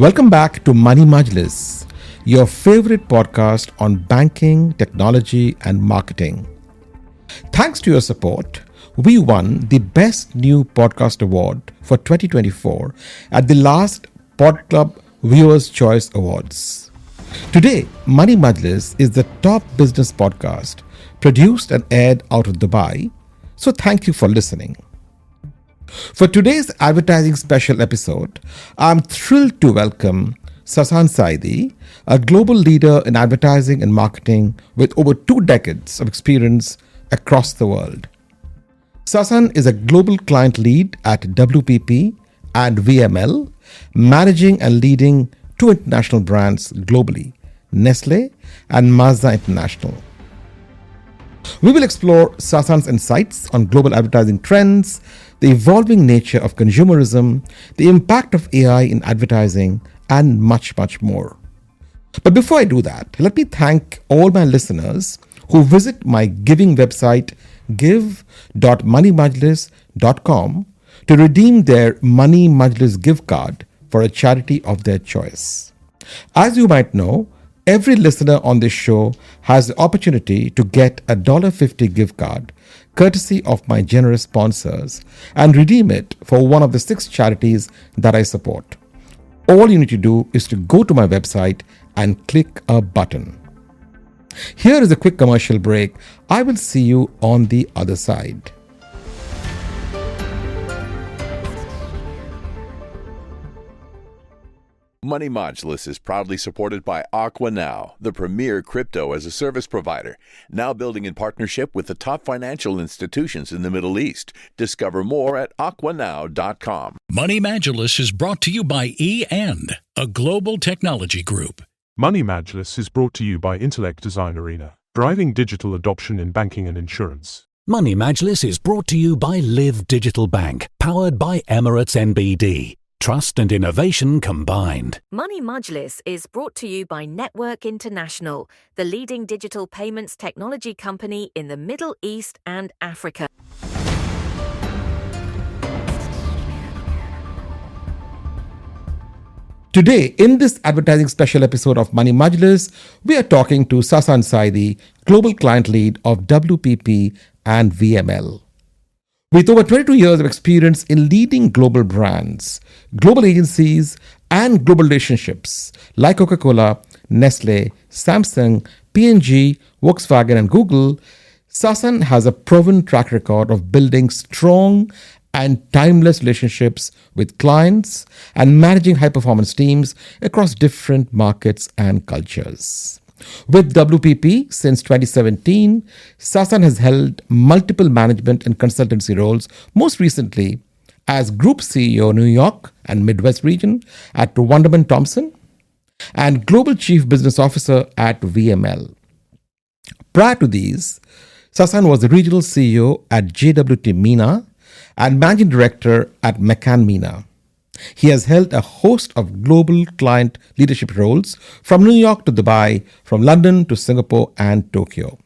Welcome back to Money Majlis, your favorite podcast on banking, technology, and marketing. Thanks to your support, we won the Best New Podcast Award for 2024 at the last Pod Club Viewers' Choice Awards. Today, Money Majlis is the top business podcast produced and aired out of Dubai, so thank you for listening. For today's advertising special episode, I'm thrilled to welcome Sasan Saeidi, a global leader in advertising and marketing with over 2 decades of experience across the world. Sasan is a global client lead at WPP and VML, managing and leading 2 international brands globally, Nestle and Mazda International. We will explore Sasan's insights on global advertising trends, the evolving nature of consumerism, the impact of AI in advertising, and much, much more. But before I do that, let me thank all my listeners who visit my giving website give.moneymajlis.com to redeem their Money Majlis gift card for a charity of their choice. As you might know, every listener on this show has the opportunity to get a $50 gift card courtesy of my generous sponsors and redeem it for one of the 6 charities that I support. All you need to do is to go to my website and click a button. Here is a quick commercial break. I will see you on the other side. Money Majlis is proudly supported by Aqua Now, the premier crypto-as-a-service provider, now building in partnership with the top financial institutions in the Middle East. Discover more at aquanow.com. Money Majlis is brought to you by E&, a global technology group. Money Majlis is brought to you by Intellect Design Arena, driving digital adoption in banking and insurance. Money Majlis is brought to you by Live Digital Bank, powered by Emirates NBD. Trust and innovation combined. Money Majlis is brought to you by Network International, the leading digital payments technology company in the Middle East and Africa. Today, in this advertising special episode of Money Majlis, we are talking to Sasan Saeidi, Global Client Lead of WPP and VML. With over 22 years of experience in leading global brands, global agencies, and global relationships like Coca Cola, Nestle, Samsung, P&G, Volkswagen, and Google, Sasan has a proven track record of building strong and timeless relationships with clients and managing high-performance teams across different markets and cultures. With WPP since 2017, Sasan has held multiple management and consultancy roles, most recently as Group CEO New York and Midwest region at Wunderman Thompson and Global Chief Business Officer at VML. Prior to these, Sasan was the Regional CEO at JWT MENA and Managing Director at McCann MENA. He has held a host of global client leadership roles from New York to Dubai, from London to Singapore and Tokyo.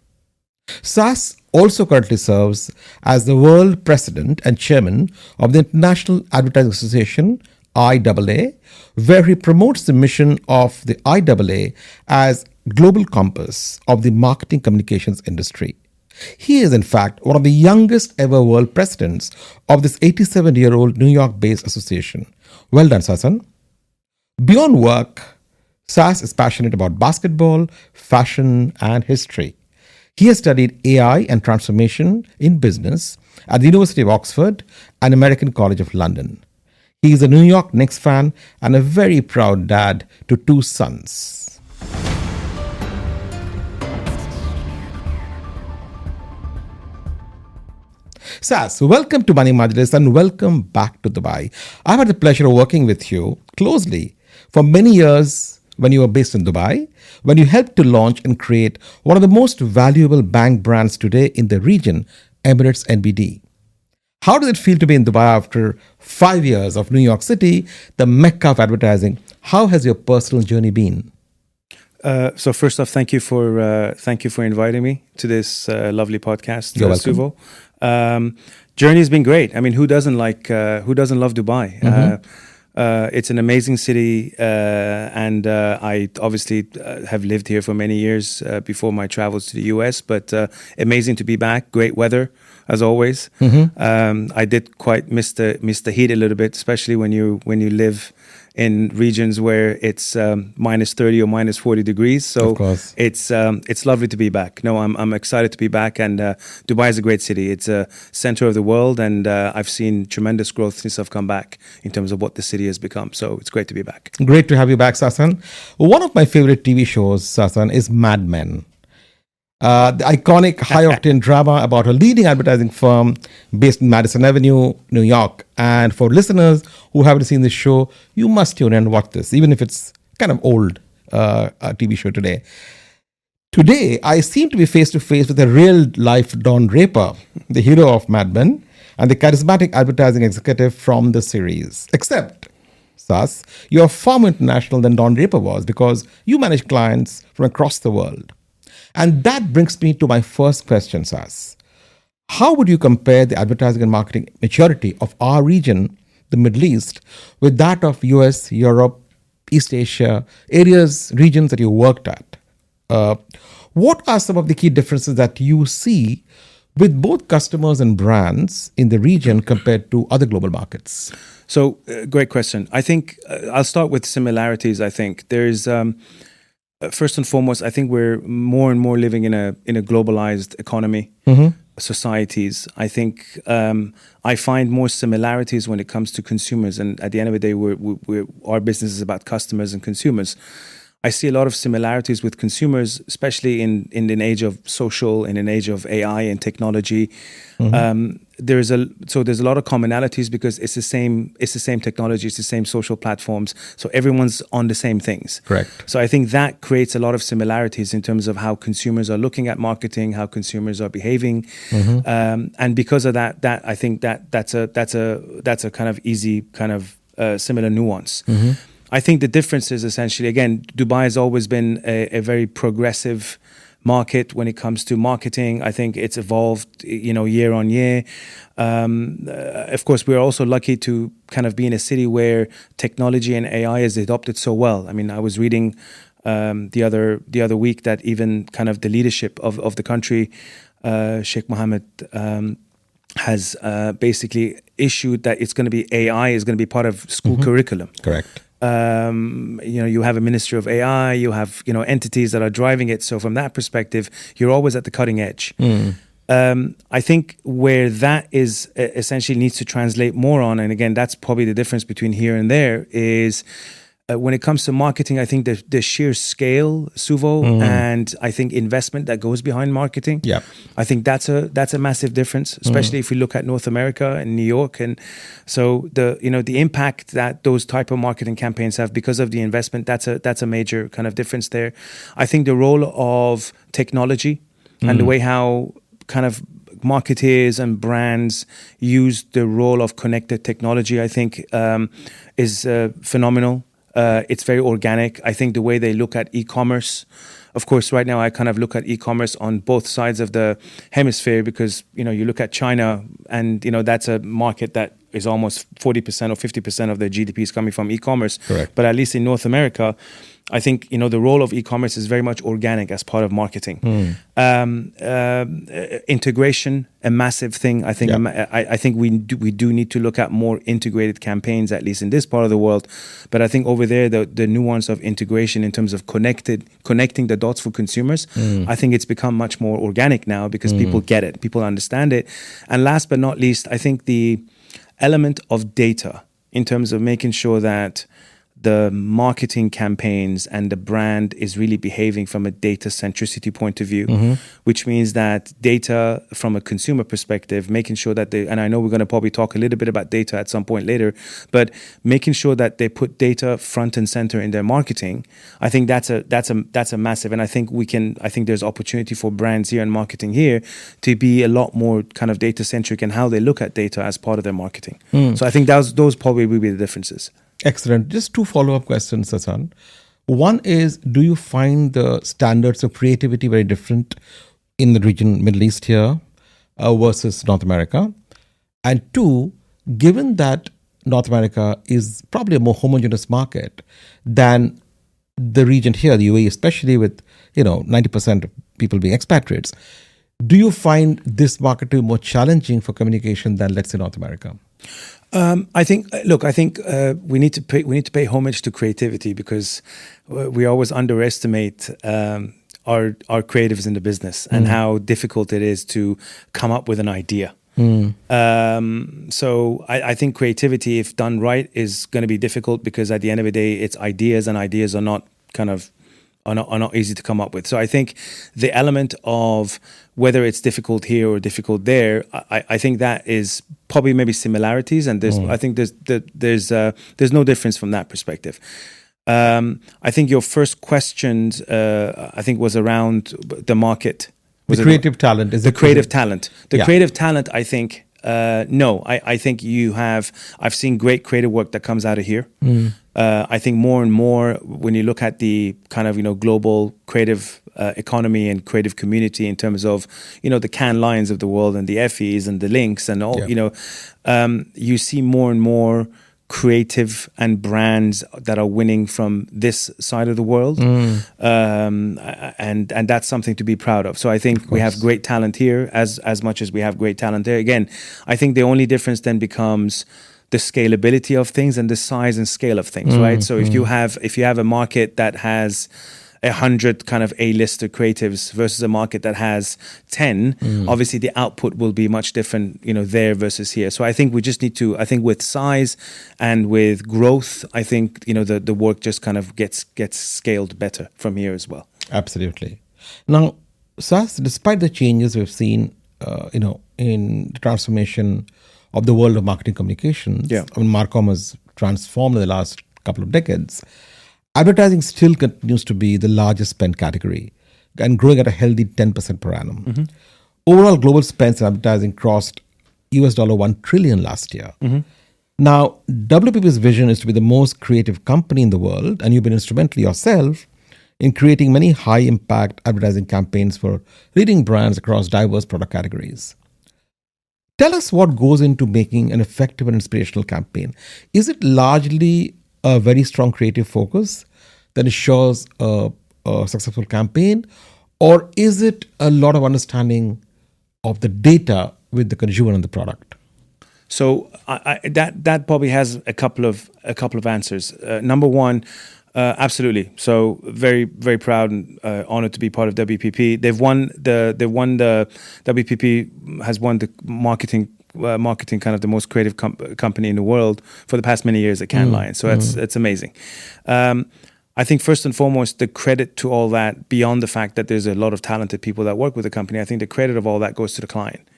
Sas also currently serves as the World President and Chairman of the International Advertising Association, IAA, where he promotes the mission of the IAA as global compass of the marketing communications industry. He is, in fact, one of the youngest ever world presidents of this 87-year-old New York-based association. Well done, Sasan. Beyond work, Sas is passionate about basketball, fashion, and history. He has studied AI and transformation in business at the University of Oxford and American College of London. He is a New York Knicks fan and a very proud dad to 2 sons. Sas, welcome to Money Majlis and welcome back to Dubai. I've had the pleasure of working with you closely for many years when you were based in Dubai, when you helped to launch and create one of the most valuable bank brands today in the region, Emirates NBD. How does it feel to be in Dubai after 5 years of New York City, the mecca of advertising? How has your personal journey been? So first off, thank you for inviting me to this lovely podcast, You're welcome. Suvo. Journey's been great. I mean, who doesn't love Dubai? It's an amazing city, and I obviously have lived here for many years before my travels to the US. But amazing to be back. Great weather, as always. I did quite miss the heat a little bit, especially when you live in regions where it's minus 30 or minus 40 degrees. So Of course. it's lovely to be back. No, I'm excited to be back, and Dubai is a great city. It's a center of the world, and I've seen tremendous growth since I've come back in terms of what the city has become. So it's great to be back. Great to have you back, Sasan. One of my favorite TV shows, Sasan, is Mad Men. The iconic high-octane drama about a leading advertising firm based in Madison Avenue, New York. And for listeners who haven't seen this show, you must tune in and watch this, even if it's kind of old TV show today. Today, I seem to be face-to-face with a real-life Don Draper, the hero of Mad Men, and the charismatic advertising executive from the series. Except, Sas, you're far more international than Don Draper was because you manage clients from across the world. And that brings me to my first question, Sas. How would you compare the advertising and marketing maturity of our region, the Middle East, with that of US, Europe, East Asia, regions that you worked at? What are some of the key differences that you see with both customers and brands in the region compared to other global markets? So, great question. I think I'll start with similarities. I think there's first and foremost, I think we're more and more living in a globalized economy, societies. I think I find more similarities when it comes to consumers, and at the end of the day, our business is about customers and consumers. I see a lot of similarities with consumers, especially in an age of social, in an age of AI and technology. There's a lot of commonalities because it's the same technology, it's the same social platforms, so everyone's on the same things. Correct. So I think that creates a lot of similarities in terms of how consumers are looking at marketing, how consumers are behaving, and because of that I think that's a kind of easy kind of similar nuance. I think the difference is essentially, again, Dubai has always been a very progressive market when it comes to marketing. I think it's evolved, year on year. Of course, we're also lucky to kind of be in a city where technology and AI is adopted so well. I mean, I was reading the other week that even kind of the leadership of the country, Sheikh Mohammed, has basically issued that it's going to be AI is going to be part of school curriculum. Correct. You have a ministry of AI, you have entities that are driving it. So from that perspective, you're always at the cutting edge. I think where that is essentially needs to translate more on, and again, that's probably the difference between here and there, is when it comes to marketing, I think the sheer scale, Suvo, and I think investment that goes behind marketing. Yeah, I think that's a massive difference, especially if we look at North America and New York. And so the impact that those type of marketing campaigns have because of the investment, that's a major kind of difference there. I think the role of technology and the way how kind of marketeers and brands use the role of connected technology, I think is phenomenal. It's very organic. I think the way they look at e-commerce, of course, right now I kind of look at e-commerce on both sides of the hemisphere because, you look at China and, that's a market that is almost 40% or 50% of their GDP is coming from e-commerce. Correct. But at least in North America, I think, the role of e-commerce is very much organic as part of marketing. Integration, a massive thing. I think I think we do need to look at more integrated campaigns, at least in this part of the world. But I think over there, the nuance of integration in terms of connecting the dots for consumers, I think it's become much more organic now because people get it, people understand it. And last but not least, I think the element of data in terms of making sure that the marketing campaigns and the brand is really behaving from a data centricity point of view, which means that data from a consumer perspective, making sure that and I know we're going to probably talk a little bit about data at some point later, but making sure that they put data front and center in their marketing, I think that's a massive, and I think there's opportunity for brands here and marketing here to be a lot more kind of data centric in how they look at data as part of their marketing. So I think those probably will be the differences. Excellent. Just two follow-up questions, Sasan. One is, do you find the standards of creativity very different in the region, Middle East here versus North America? And two, given that North America is probably a more homogeneous market than the region here, the UAE, especially with 90% of people being expatriates. Do you find this market to be more challenging for communication than, let's say, North America? I think we need to pay homage to creativity, because we always underestimate our creatives in the business and how difficult it is to come up with an idea. So I think creativity, if done right, is going to be difficult, because at the end of the day, it's ideas, and ideas are not easy to come up with. So I think the element of whether it's difficult here or difficult there, I think that is probably maybe similarities, and I think there's no difference from that perspective. I think your first question, I think, was around the market. The creative talent. The creative talent. Creative talent, I think, no. I think I've seen great creative work that comes out of here. I think more and more, when you look at the kind of, global creative economy and creative community, in terms of, the Cannes Lions of the world and the Effies and the Lynx and all, you see more and more creative and brands that are winning from this side of the world, and that's something to be proud of. So I think we have great talent here as much as we have great talent there. Again, I think the only difference then becomes the scalability of things and the size and scale of things, right? So if you have a market that has 100 kind of A-lister creatives versus a market that has 10, obviously the output will be much different, there versus here. So I think we just need to, I think with size and with growth, I think, the work just kind of gets scaled better from here as well. Absolutely. Now, Sas, despite the changes we've seen, in the transformation of the world of marketing communications, Marcom has transformed in the last couple of decades. Advertising still continues to be the largest spend category and growing at a healthy 10% per annum. Overall, global spends in advertising crossed $1 trillion last year. Now, WPP's vision is to be the most creative company in the world, and you've been instrumental yourself in creating many high-impact advertising campaigns for leading brands across diverse product categories. Tell us what goes into making an effective and inspirational campaign. Is it largely a very strong creative focus that ensures a successful campaign, or is it a lot of understanding of the data with the consumer and the product? So that probably has a couple of answers. Number one, absolutely. So very, very proud and honored to be part of WPP. They've won the WPP has won the marketing kind of the most creative company in the world for the past many years at Cannes Lions. So it's amazing. I think first and foremost, the credit to all that, beyond the fact that there's a lot of talented people that work with the company, I think the credit of all that goes to the client.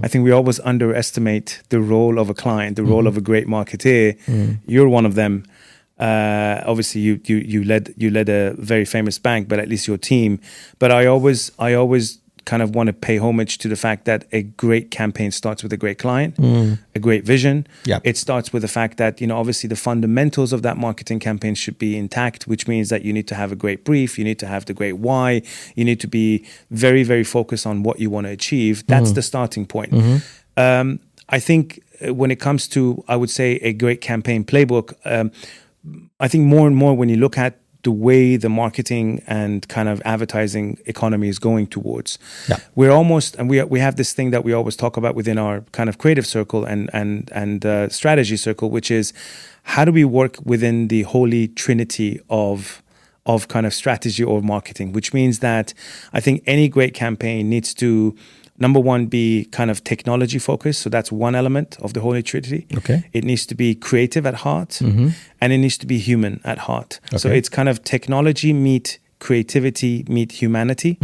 I think we always underestimate the role of a client, the role of a great marketeer. You're one of them. Obviously, you led a very famous bank, but at least your team. But I always kind of want to pay homage to the fact that a great campaign starts with a great client, a great vision. It starts with the fact that, obviously the fundamentals of that marketing campaign should be intact, which means that you need to have a great brief, you need to have the great why, you need to be very, very focused on what you want to achieve. That's the starting point. I think when it comes to, I would say, a great campaign playbook, I think more and more when you look at the way the marketing and kind of advertising economy is going towards, we're almost, and we have this thing that we always talk about within our kind of creative circle and strategy circle, which is how do we work within the holy trinity of kind of strategy or marketing, which means that I think any great campaign needs to, number one, be kind of technology focused. So that's one element of the Holy Trinity. It needs to be creative at heart, and it needs to be human at heart. So it's kind of technology meet creativity meet humanity.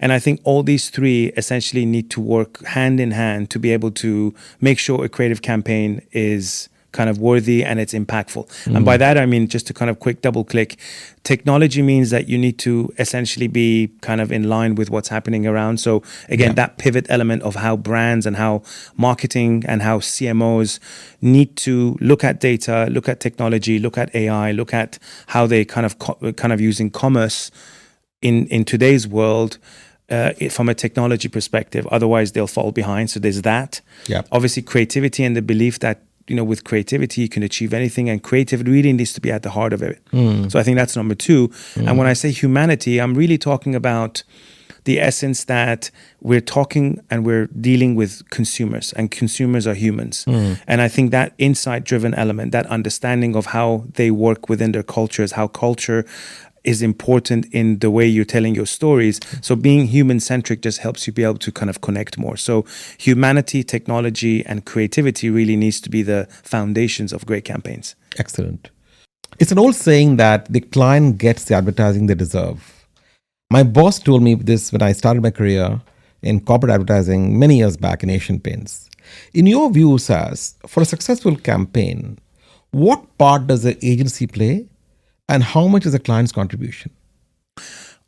And I think all these three essentially need to work hand in hand to be able to make sure a creative campaign is kind of worthy and it's impactful. And by that, I mean, just to kind of quick double click, technology means that you need to essentially be kind of in line with what's happening around. So again, that pivot element of how brands and how marketing and how CMOs need to look at data, look at technology, look at AI, look at how they kind of using commerce in today's world from a technology perspective. Otherwise, they'll fall behind. So there's that. Obviously, creativity and the belief that with creativity, you can achieve anything, and creativity really needs to be at the heart of it. So I think that's number two. And when I say humanity, I'm really talking about the essence that we're talking and we're dealing with consumers, and consumers are humans. And I think that insight-driven element, that understanding of how they work within their cultures, how culture is important in the way you're telling your stories. So being human-centric just helps you be able to kind of connect more. So humanity, technology, and creativity really needs to be the foundations of great campaigns. Excellent. It's an old saying that the client gets the advertising they deserve. My boss told me this when I started my career in corporate advertising many years back in Asian Paints. In your view, Sas, for a successful campaign, what part does the agency play, and how much is the client's contribution?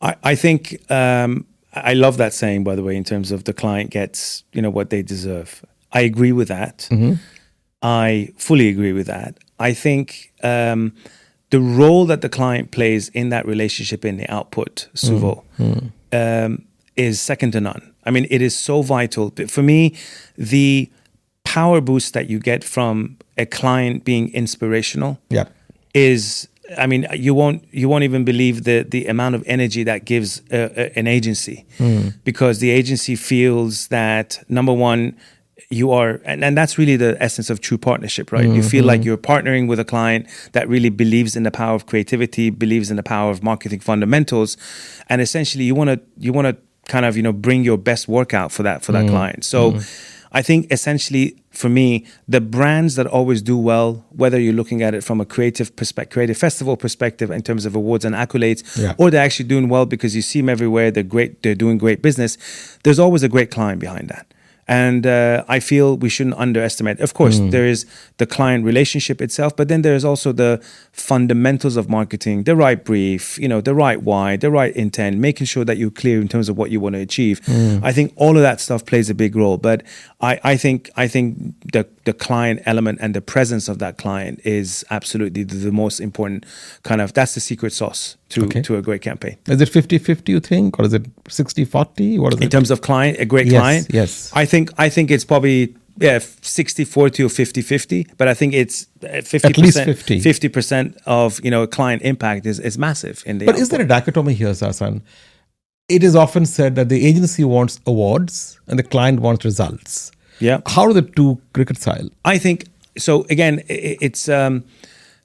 I think I love that saying, by the way, in terms of the client gets what they deserve. I agree with that. I fully agree with that. I think the role that the client plays in that relationship, in the output, Suvo, is second to none. I mean, it is so vital. For me, the power boost that you get from a client being inspirational is, I mean, you won't even believe the amount of energy that gives an agency, because the agency feels that, number one, you are, and that's really the essence of true partnership, right? You feel like you're partnering with a client that really believes in the power of creativity, believes in the power of marketing fundamentals, and essentially you want to kind of bring your best work out for that client. So I think essentially for me, the brands that always do well, whether you're looking at it from a creative festival perspective in terms of awards and accolades, or they're actually doing well because you see them everywhere, they're doing great business, there's always a great client behind that. And I feel we shouldn't underestimate. Of course, there is the client relationship itself, but then there's also the fundamentals of marketing, the right brief, the right why, the right intent, making sure that you're clear in terms of what you want to achieve. I think all of that stuff plays a big role. But I think the client element and the presence of that client is absolutely the most important that's the secret sauce to a great campaign. Is it 50-50, you think, or is it 60-40? What is it? In terms of client, a great client? Yes. I think it's probably 60-40 or 50-50, but I think it's 50%. At least 50. 50% of client impact is massive in the But is there a dichotomy here, Sasan? It is often said that the agency wants awards and the client wants results. Yeah. How do the two reconcile? I think so. Again, it's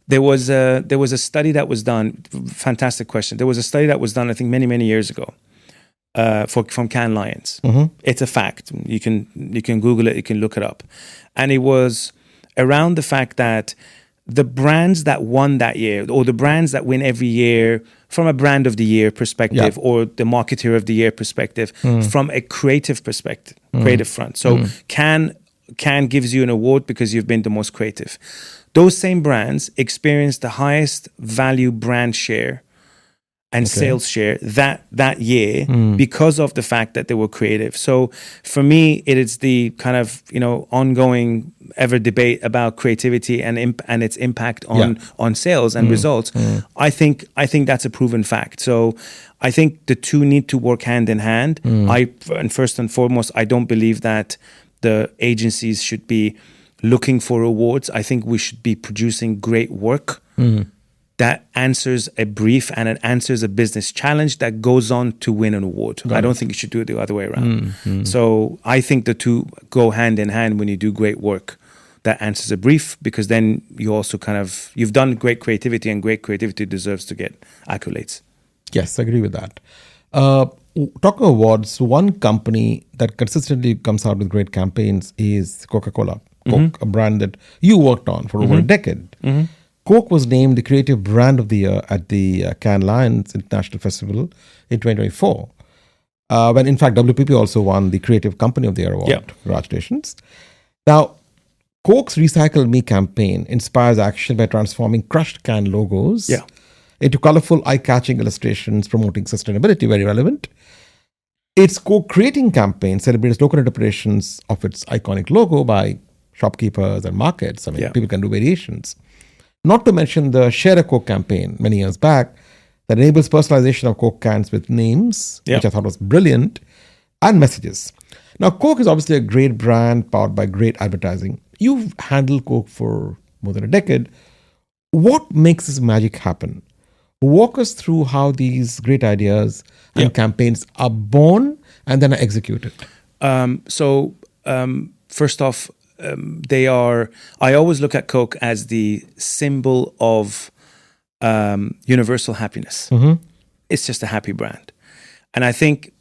there was a study that was done. Fantastic question. There was a study that was done, I think, many years ago, from Cannes Lions. It's a fact. You can Google it. You can look it up, and it was around the fact that the brands that won that year, or the brands that win every year, from a brand of the year perspective, or the marketer of the year perspective, from a creative perspective, creative front. So Cannes gives you an award because you've been the most creative. Those same brands experienced the highest value brand share and sales share that year because of the fact that they were creative. So for me, it is the kind of ongoing ever debate about creativity and its impact on sales and results. I think that's a proven fact. So I think the two need to work hand in hand. And first and foremost, I don't believe that the agencies should be looking for awards. I think we should be producing great work that answers a brief and it answers a business challenge that goes on to win an award. I don't think you should do it the other way around. So I think the two go hand in hand when you do great work that answers a brief, because then you also you've done great creativity, and great creativity deserves to get accolades. Yes, I agree with that. Talking awards, one company that consistently comes out with great campaigns is Coca Cola. Coke, a brand that you worked on for over a decade. Coke was named the Creative Brand of the Year at the Cannes Lions International Festival in 2024. When in fact WPP also won the Creative Company of the Year award. Congratulations. Now, Coke's Recycle Me campaign inspires action by transforming crushed can logos into colorful, eye-catching illustrations promoting sustainability, very relevant. Its co-creating campaign celebrates local interpretations of its iconic logo by shopkeepers and markets. I mean, people can do variations. Not to mention the Share a Coke campaign many years back that enables personalization of Coke cans with names, which I thought was brilliant, and messages. Now, Coke is obviously a great brand powered by great advertising. You've handled Coke for more than a decade. What makes this magic happen? Walk us through how these great ideas and campaigns are born and then are executed. First off, I always look at Coke as the symbol of universal happiness. It's just a happy brand. And I think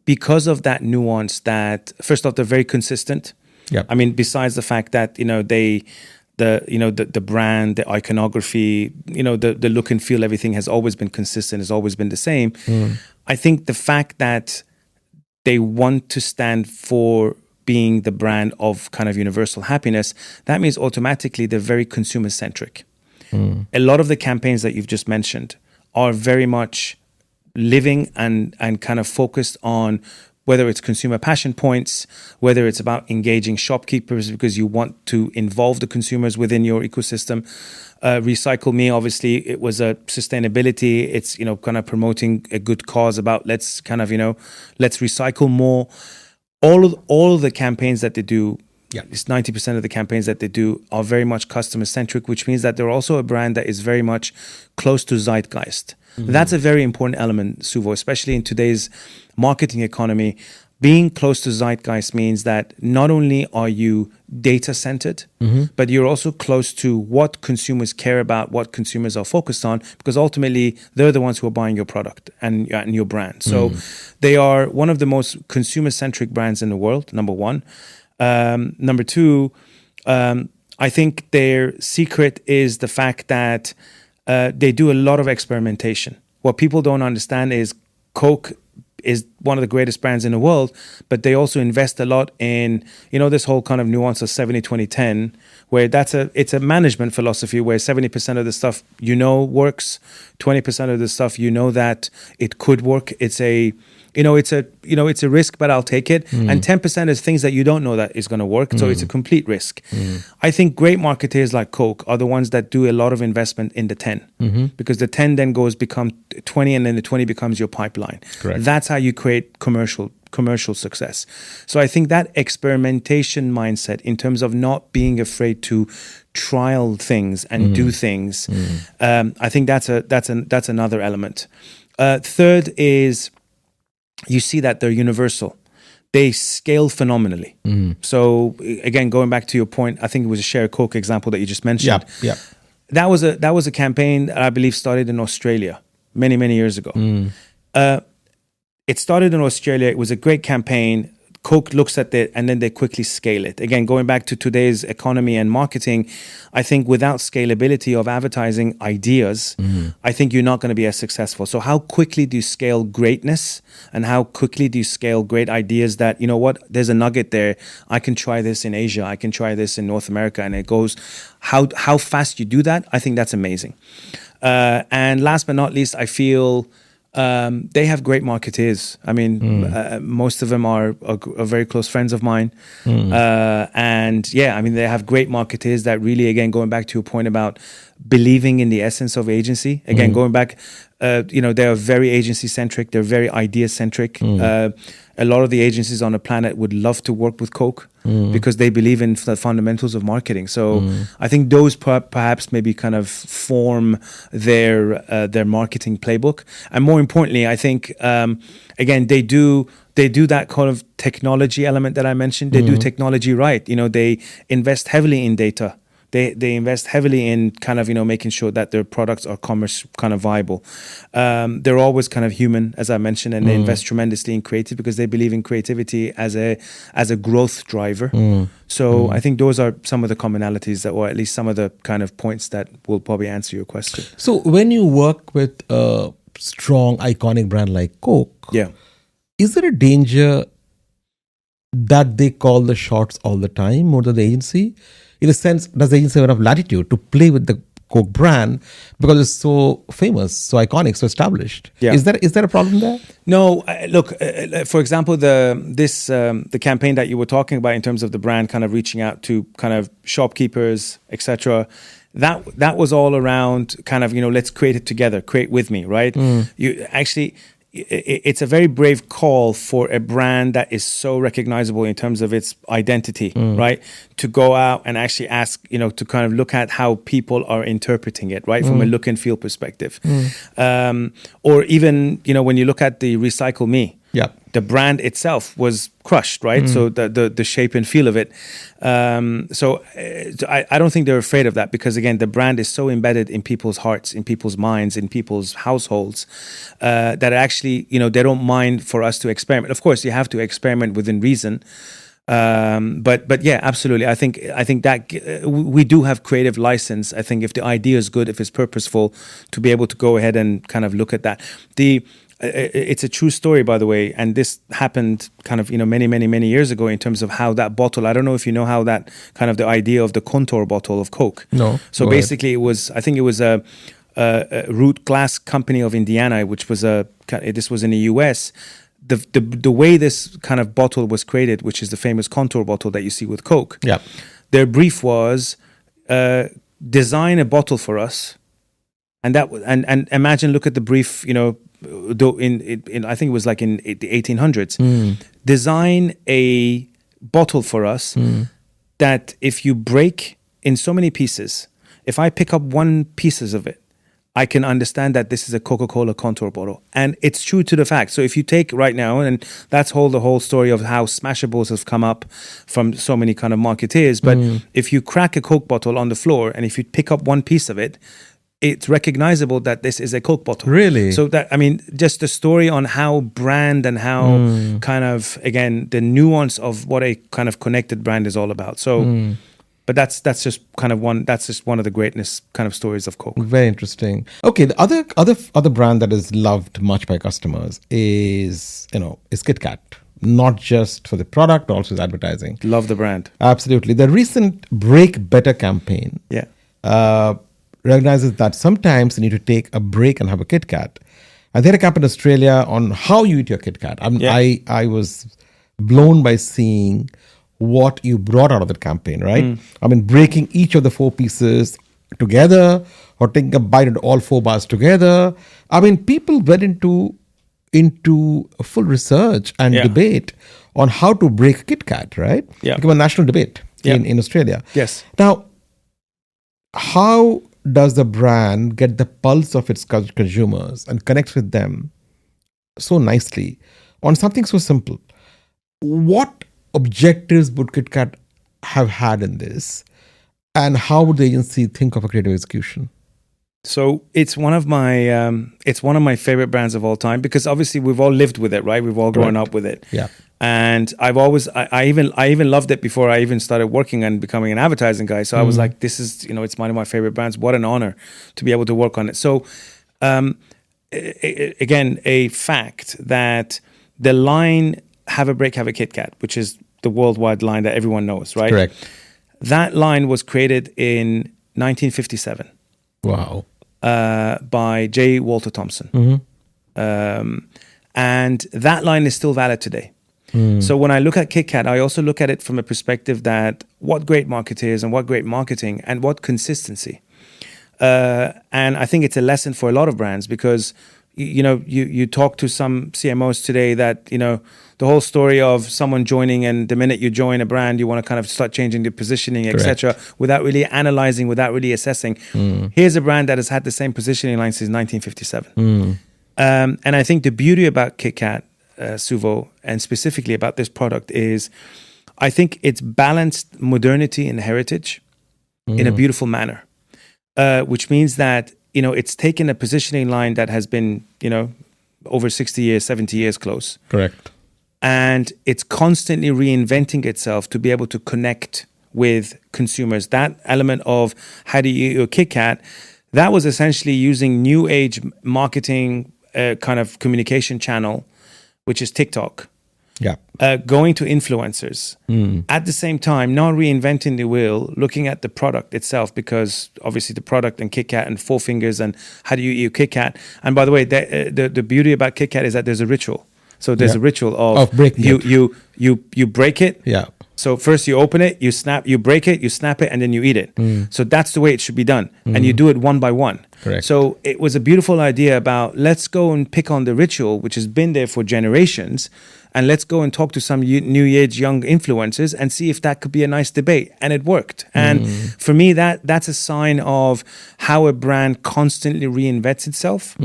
because of that nuance, that first off, they're very consistent. Yeah. I mean, besides the fact that, the brand, the iconography, the look and feel, everything has always been consistent, has always been the same. I think the fact that they want to stand for being the brand of kind of universal happiness, that means automatically they're very consumer centric. A lot of the campaigns that you've just mentioned are very much living and kind of focused on whether it's consumer passion points, whether it's about engaging shopkeepers because you want to involve the consumers within your ecosystem. Recycle Me, obviously, it was a sustainability. It's, kind of promoting a good cause about let's recycle more. All of the campaigns that they do, at least 90% of the campaigns that they do are very much customer centric, which means that they're also a brand that is very much close to zeitgeist. That's a very important element, Suvo, especially in today's marketing economy. Being close to zeitgeist means that not only are you data centered, but you're also close to what consumers care about, what consumers are focused on, because ultimately they're the ones who are buying your product and your brand. So they are one of the most consumer centric brands in the world, number one. Number two, I think their secret is the fact that they do a lot of experimentation. What people don't understand is Coke is one of the greatest brands in the world, but they also invest a lot in, this whole kind of nuance of 70-20-10, where it's a management philosophy where 70% of the stuff works, 20% of the stuff that it could work. It's a risk, but I'll take it. And 10% is things that you don't know that is going to work. So it's a complete risk. I think great marketeers like Coke are the ones that do a lot of investment in the 10, because the 10 then become 20, and then the 20 becomes your pipeline. Correct. That's how you create commercial success. So I think that experimentation mindset, in terms of not being afraid to trial things and do things, I think that's another element. Third is, you see that they're universal. They scale phenomenally. So again, going back to your point, I think it was a Share Coke example that you just mentioned. Yeah. That was a campaign that I believe started in Australia many years ago. It started in Australia. It was a great campaign. Coke looks at it and then they quickly scale it. Again, going back to today's economy and marketing, I think without scalability of advertising ideas, I think you're not going to be as successful. So how quickly do you scale greatness, and how quickly do you scale great ideas that, there's a nugget there. I can try this in Asia. I can try this in North America. And it goes, how fast you do that, I think that's amazing. And last but not least, I feel they have great marketeers. I mean, most of them are very close friends of mine. And they have great marketeers that really, again, going back to your point about believing in the essence of agency. Again, going back, they are very agency centric. They're very idea centric. A lot of the agencies on the planet would love to work with Coke because they believe in the fundamentals of marketing. So I think those perhaps maybe kind of form their marketing playbook. And more importantly, I think, again, they do that kind of technology element that I mentioned. They do technology right. They invest heavily in data. They invest heavily in kind of, making sure that their products are commerce kind of viable. They're always kind of human, as I mentioned, and they invest tremendously in creative because they believe in creativity as a growth driver. So I think those are some of the commonalities or at least some of the kind of points that will probably answer your question. So when you work with a strong, iconic brand like Coke, is there a danger that they call the shots all the time more than the agency? In a sense, does the agency have enough latitude to play with the Coke brand because it's so famous, so iconic, so established? Is there a problem there? No, look. For example, the campaign that you were talking about in terms of the brand kind of reaching out to kind of shopkeepers, etc. That was all around kind of let's create it together, create with me, right? You actually. it's a very brave call for a brand that is so recognizable in terms of its identity, right? To go out and actually ask, to kind of look at how people are interpreting it, right? From a look and feel perspective. Or even, when you look at the Recycle Me, the brand itself was crushed, right? So the shape and feel of it. So I don't think they're afraid of that, because again, the brand is so embedded in people's hearts, in people's minds, in people's households, that actually, they don't mind for us to experiment. Of course, you have to experiment within reason. But yeah, absolutely. I think that we do have creative license. I think if the idea is good, if it's purposeful, to be able to go ahead and kind of look at that. It's a true story, by the way, and this happened kind of many years ago in terms of how that bottle. I don't know if you know how that kind of the idea of the contour bottle of Coke. No. So basically, it was a Root Glass Company of Indiana, which was this was in the U.S. The way this kind of bottle was created, which is the famous contour bottle that you see with Coke. Yeah. Their brief was design a bottle for us, and imagine, look at the brief, though in I think it was like in the 1800s, design a bottle for us that if you break in so many pieces, if I pick up one pieces of it, I can understand that this is a Coca Cola contour bottle. And it's true to the fact. So if you take right now, and that's the whole story of how Smashables have come up from so many kind of marketeers, but if you crack a Coke bottle on the floor and if you pick up one piece of it, it's recognizable that this is a Coke bottle. Really? So just the story on how brand and how kind of, again, the nuance of what a kind of connected brand is all about. So, but that's just one of the greatness kind of stories of Coke. Very interesting. Okay, the other brand that is loved much by customers is KitKat. Not just for the product, also as advertising. Love the brand. Absolutely. The recent Break Better campaign. Recognizes that sometimes you need to take a break and have a KitKat. And they had a campaign in Australia on how you eat your KitKat. I was blown by seeing what you brought out of that campaign, right? Breaking each of the 4 pieces together or taking a bite of all 4 bars together. People went into a full research and debate on how to break KitKat, right? Yeah. It became a national debate in Australia. Yes. Now, how does the brand get the pulse of its consumers and connects with them so nicely on something so simple? What objectives would KitKat have had in this, and how would the agency think of a creative execution? So it's one of my favorite brands of all time, because obviously we've all lived with it, right? We've all grown up with it. Yeah. And I even loved it before I even started working and becoming an advertising guy. So I was like, this is, it's one of my favorite brands. What an honor to be able to work on it. So, again, a fact that the line "Have a break, have a KitKat," which is the worldwide line that everyone knows, right? Correct. That line was created in 1957. Wow. By J. Walter Thompson. And that line is still valid today. So when I look at KitKat, I also look at it from a perspective that what great marketeers and what great marketing and what consistency. And I think it's a lesson for a lot of brands, because you talk to some CMOs today that, the whole story of someone joining, and the minute you join a brand, you want to kind of start changing the positioning, etc., without really analyzing, without really assessing. Here's a brand that has had the same positioning line since 1957. And I think the beauty about KitKat, Suvo, and specifically about this product is, I think it's balanced modernity and heritage in a beautiful manner, which means that, it's taken a positioning line that has been, over 60 years, 70 years close. Correct. And it's constantly reinventing itself to be able to connect with consumers. That element of how do you eat your KitKat, that was essentially using new age marketing kind of communication channel, which is TikTok. Yeah. Going to influencers. At the same time, not reinventing the wheel, looking at the product itself, because obviously the product and KitKat and 4 fingers and how do you eat your KitKat. And by the way, the beauty about KitKat is that there's a ritual. So there's a ritual Of breaking it. you break it. Yeah. So first you open it, you break it, you snap it, and then you eat it. So that's the way it should be done. And you do it one by one. Correct. So it was a beautiful idea about let's go and pick on the ritual, which has been there for generations, and let's go and talk to some new age young influencers and see if that could be a nice debate. And it worked. And for me, that's a sign of how a brand constantly reinvents itself.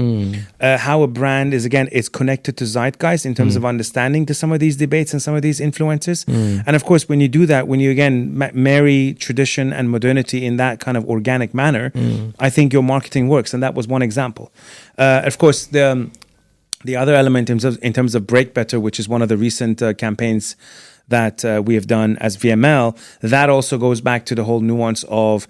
How a brand is connected to zeitgeist in terms of understanding to some of these debates and some of these influencers. And of course, when you do that, when you again marry tradition and modernity in that kind of organic manner, I think your marketing works. And that was one example. Of course, the other element in terms of Break Better, which is one of the recent campaigns that we have done as VML, that also goes back to the whole nuance of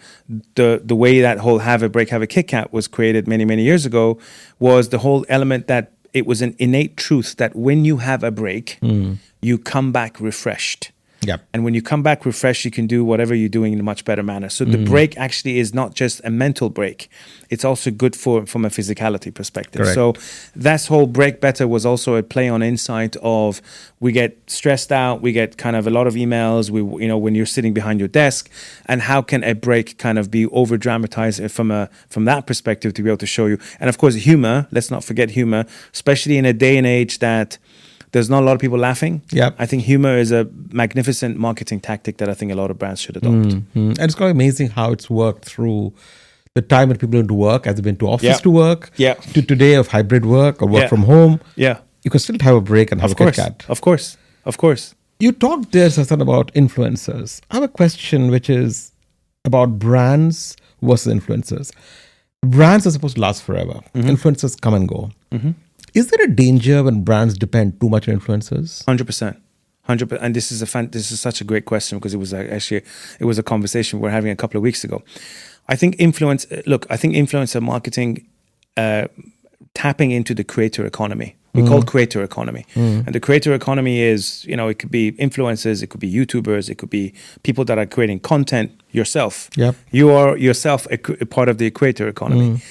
the way that whole Have a Break, Have a KitKat was created many, many years ago, was the whole element that it was an innate truth that when you have a break, you come back refreshed. Yep. And when you come back refreshed, you can do whatever you're doing in a much better manner. So the break actually is not just a mental break. It's also good from a physicality perspective. Correct. So that whole Break Better was also a play on insight of we get stressed out, we get kind of a lot of emails, when you're sitting behind your desk, and how can a break kind of be over dramatized from that perspective to be able to show you. And of course, humor, let's not forget humor, especially in a day and age that there's not a lot of people laughing. Yep. I think humor is a magnificent marketing tactic that I think a lot of brands should adopt. And it's quite amazing how it's worked through the time when people went to work, as they've been to office to work, to today of hybrid work or work from home. Yeah. You can still have a break and have a KitKat. Of course. You talked there, Sasan, about influencers. I have a question which is about brands versus influencers. Brands are supposed to last forever. Influencers come and go. Is there a danger when brands depend too much on influencers? 100%. And this is such a great question because it was a conversation we were having a couple of weeks ago. I think influencer marketing tapping into the creator economy. We call creator economy. And the creator economy is, it could be influencers, it could be YouTubers, it could be people that are creating content yourself. Yep. You are yourself a part of the creator economy.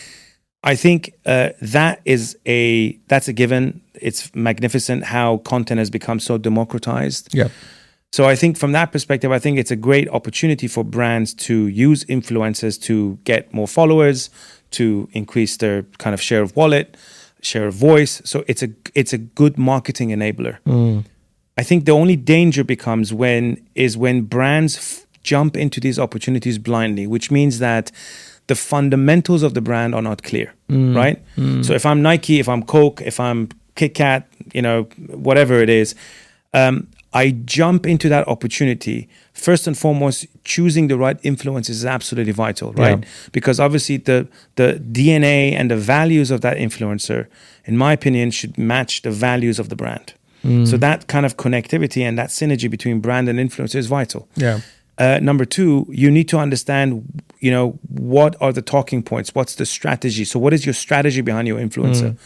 I think that's a given. It's magnificent how content has become so democratized. Yeah. So I think from that perspective, I think it's a great opportunity for brands to use influencers to get more followers, to increase their kind of share of wallet, share of voice. So it's a good marketing enabler. I think the only danger becomes when brands jump into these opportunities blindly, which means that the fundamentals of the brand are not clear, right? So if I'm Nike, if I'm Coke, if I'm KitKat, whatever it is, I jump into that opportunity. First and foremost, choosing the right influence is absolutely vital, right? Yeah. Because obviously the DNA and the values of that influencer, in my opinion, should match the values of the brand. So that kind of connectivity and that synergy between brand and influencer is vital. Yeah. Number two, you need to understand, what are the talking points? What's the strategy? So what is your strategy behind your influencer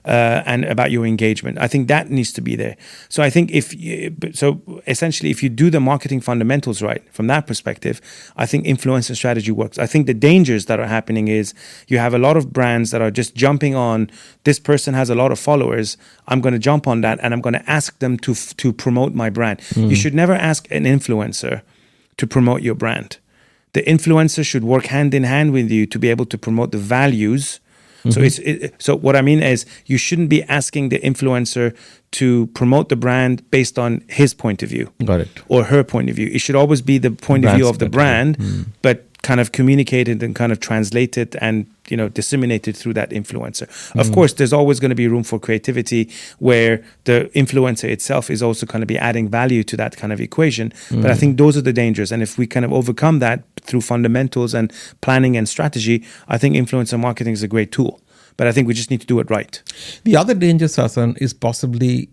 and about your engagement? I think that needs to be there. So I think if you do the marketing fundamentals right from that perspective, I think influencer strategy works. I think the dangers that are happening is you have a lot of brands that are just jumping on, this person has a lot of followers, I'm going to jump on that and I'm going to ask them to promote my brand. You should never ask an influencer to promote your brand. The influencer should work hand in hand with you to be able to promote the values. So what I mean is you shouldn't be asking the influencer to promote the brand based on his point of view. Got it. Or her point of view. It should always be the point of view of the brand, but kind of communicated and kind of translated and disseminated through that influencer. Of course, there's always going to be room for creativity where the influencer itself is also going to be adding value to that kind of equation. But I think those are the dangers. And if we kind of overcome that through fundamentals and planning and strategy, I think influencer marketing is a great tool. But I think we just need to do it right. The other danger, Sasan, is possibly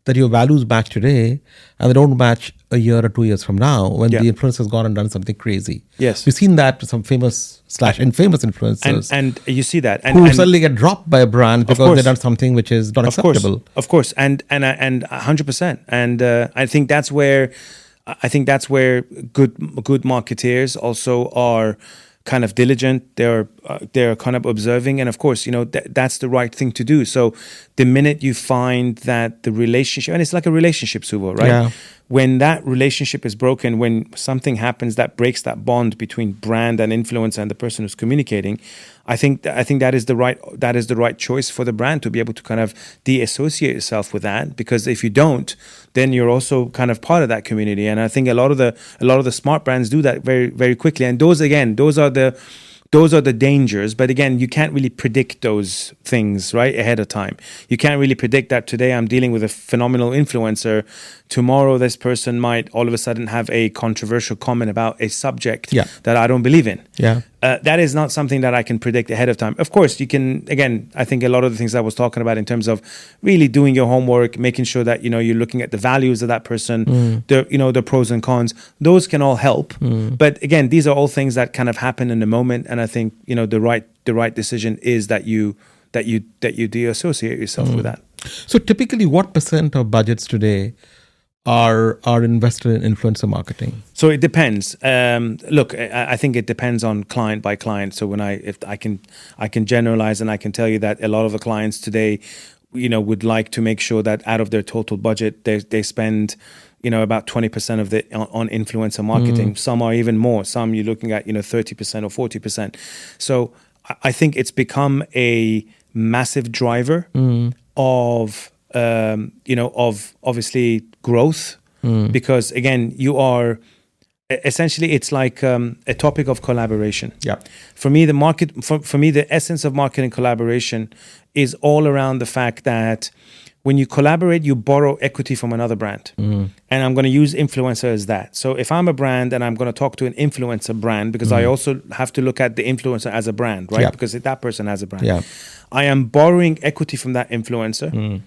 that your values match today and they don't match a year or 2 years from now when the influencer has gone and done something crazy. Yes. We've seen that with some famous / infamous influencers. And you see that. Who suddenly get dropped by a brand because they've done something which is not acceptable. Of course. And 100%. And I think that's where good marketeers also are kind of diligent, they're kind of observing, and of course, that's the right thing to do. So the minute you find that the relationship, and it's like a relationship, Suvo, right? Yeah. When that relationship is broken, when something happens that breaks that bond between brand and influencer and the person who's communicating, I think that is the right choice for the brand, to be able to kind of de-associate yourself with that, because if you don't, then you're also kind of part of that community. And I think a lot of the smart brands do that very, very quickly. And those are the dangers. But again, you can't really predict those things right ahead of time. You can't really predict that today I'm dealing with a phenomenal influencer. Tomorrow, this person might all of a sudden have a controversial comment about a subject that I don't believe in. Yeah. That is not something that I can predict ahead of time. Of course, you can, again, I think a lot of the things I was talking about in terms of really doing your homework, making sure that, you're looking at the values of that person, the pros and cons, those can all help. But again, these are all things that kind of happen in the moment. And I think, the right decision is that you de-associate yourself with that. So typically, what % of budgets today are invested in influencer marketing? So it depends. Look, I think it depends on client by client. So if I can generalize, and I can tell you that a lot of the clients today, would like to make sure that out of their total budget, they spend, about 20% of it on influencer marketing. Some are even more. Some you're looking at, 30% or 40%. So I think it's become a massive driver of obviously growth, because again, you are essentially, it's like a topic of collaboration. Yeah. For me, the essence of marketing collaboration is all around the fact that when you collaborate, you borrow equity from another brand. And I'm going to use influencer as that. So if I'm a brand and I'm going to talk to an influencer brand, because I also have to look at the influencer as a brand, right? Yeah. Because that person has a brand. Yeah. I am borrowing equity from that influencer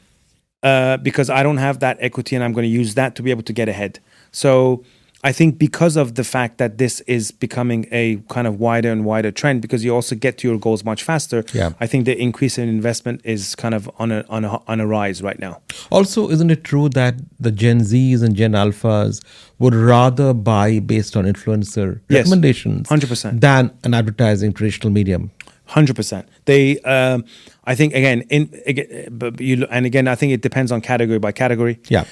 because I don't have that equity, and I'm going to use that to be able to get ahead. So I think because of the fact that this is becoming a kind of wider and wider trend, because you also get to your goals much faster, I think the increase in investment is kind of on a rise right now. Also, isn't it true that the Gen Zs and Gen Alphas would rather buy based on influencer recommendations 100%. than an advertising traditional medium? 100%. They, I think again, I think it depends on category by category. Yeah.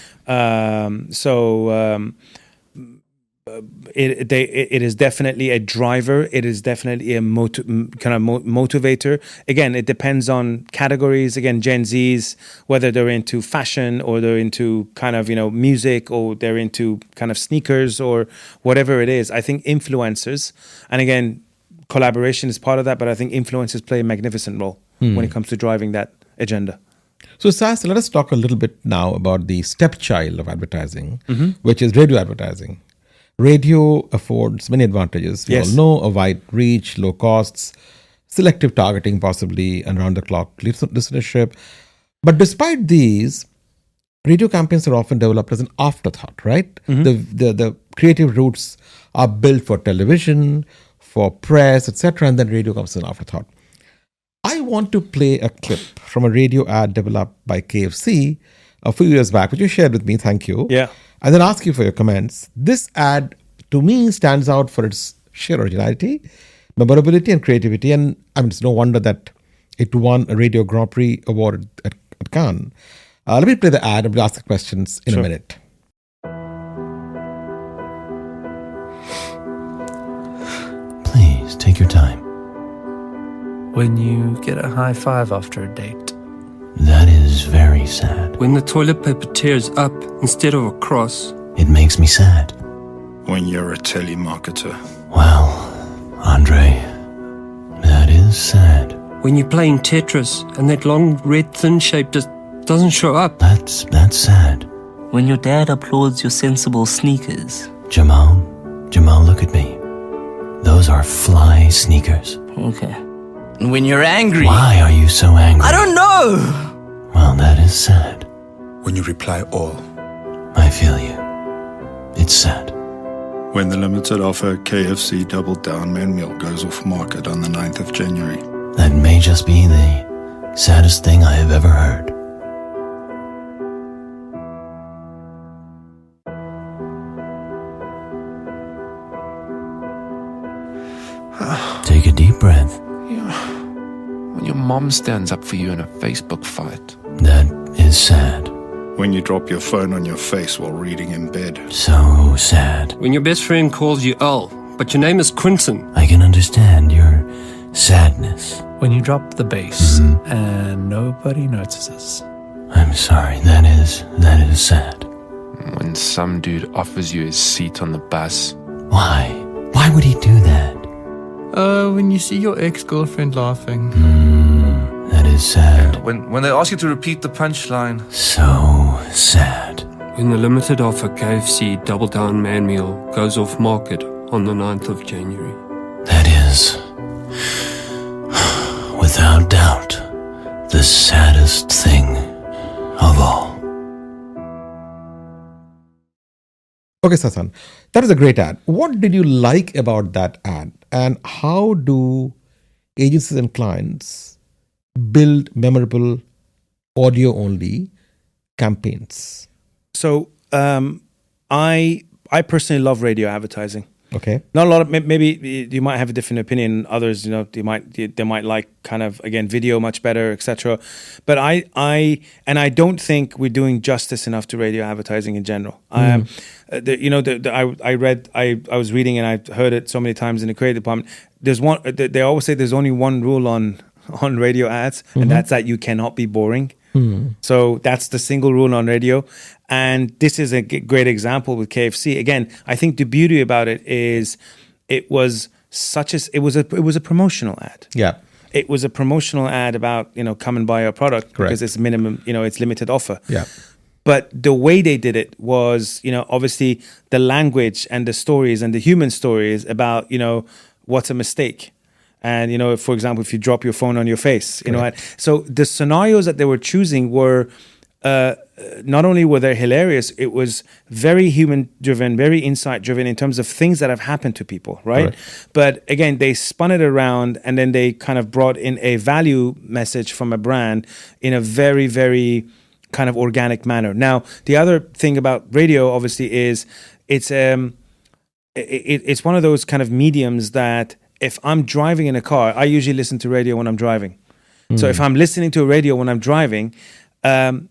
It is definitely a driver. It is definitely a motivator. Again, it depends on categories. Again, Gen Zs, whether they're into fashion or they're into kind of music, or they're into kind of sneakers or whatever it is. I think influencers, and again, collaboration is part of that, but I think influencers play a magnificent role when it comes to driving that agenda. So, Sas, let us talk a little bit now about the stepchild of advertising, which is radio advertising. Radio affords many advantages. We all know: a wide reach, low costs, selective targeting, possibly, and round-the-clock listenership. But despite these, radio campaigns are often developed as an afterthought, right? The creative roots are built for television, for press, etc., and then radio comes as an afterthought. I want to play a clip from a radio ad developed by KFC a few years back, which you shared with me. Thank you. Yeah. And then ask you for your comments. This ad, to me, stands out for its sheer originality, memorability, and creativity. And I mean, it's no wonder that it won a Radio Grand Prix award at Cannes. Let me play the ad and we'll ask the questions in a minute. Please take your time. When you get a high five after a date. That is very sad. When the toilet paper tears up instead of across. It makes me sad. When you're a telemarketer. Well, Andre, that is sad. When you're playing Tetris and that long red thin shape just doesn't show up. That's sad. When your dad applauds your sensible sneakers. Jamal, look at me. Those are fly sneakers. Okay. When you're angry. Why are you so angry? I don't know! Well, that is sad. When you reply all. I feel you. It's sad. When the limited offer KFC Double Down main meal goes off market on the 9th of January. That may just be the saddest thing I have ever heard. a deep breath. When your mom stands up for you in a Facebook fight. That is sad. When you drop your phone on your face while reading in bed. So sad. When your best friend calls you Al, but your name is Quinton. I can understand your sadness. When you drop the bass and nobody notices. I'm sorry, that is sad. When some dude offers you his seat on the bus. Why? Why would he do that? When you see your ex-girlfriend laughing. That is sad. When they ask you to repeat the punchline. So sad. When the limited offer KFC Double Down Man Meal goes off market on the 9th of January. That is, without doubt, the saddest thing of all. Okay, Sasan, that is a great ad. What did you like about that ad? And how do agencies and clients build memorable audio-only campaigns? So I personally love radio advertising. Okay. Not a lot of, maybe you might have a different opinion. Others, they might like kind of, again, video much better, etc. But I don't think we're doing justice enough to radio advertising in general. I was reading and I heard it so many times in the creative department. They always say there's only one rule on radio ads, and that's that you cannot be boring. So that's the single rule on radio. And this is a great example with KFC. Again, I think the beauty about it is it was a promotional ad. Yeah. It was a promotional ad about, come and buy our product. Correct. Because it's minimum, it's limited offer. Yeah. But the way they did it was, obviously the language and the stories and the human stories about, what's a mistake. And, for example, if you drop your phone on your face, so the scenarios that they were choosing were, not only were they hilarious, it was very human driven, very insight driven in terms of things that have happened to people, right? Right. But again, they spun it around and then they kind of brought in a value message from a brand in a very, very kind of organic manner. Now, the other thing about radio, obviously, is it's one of those kind of mediums that if I'm driving in a car, I usually listen to radio when I'm driving. So if I'm listening to a radio when I'm driving, I'm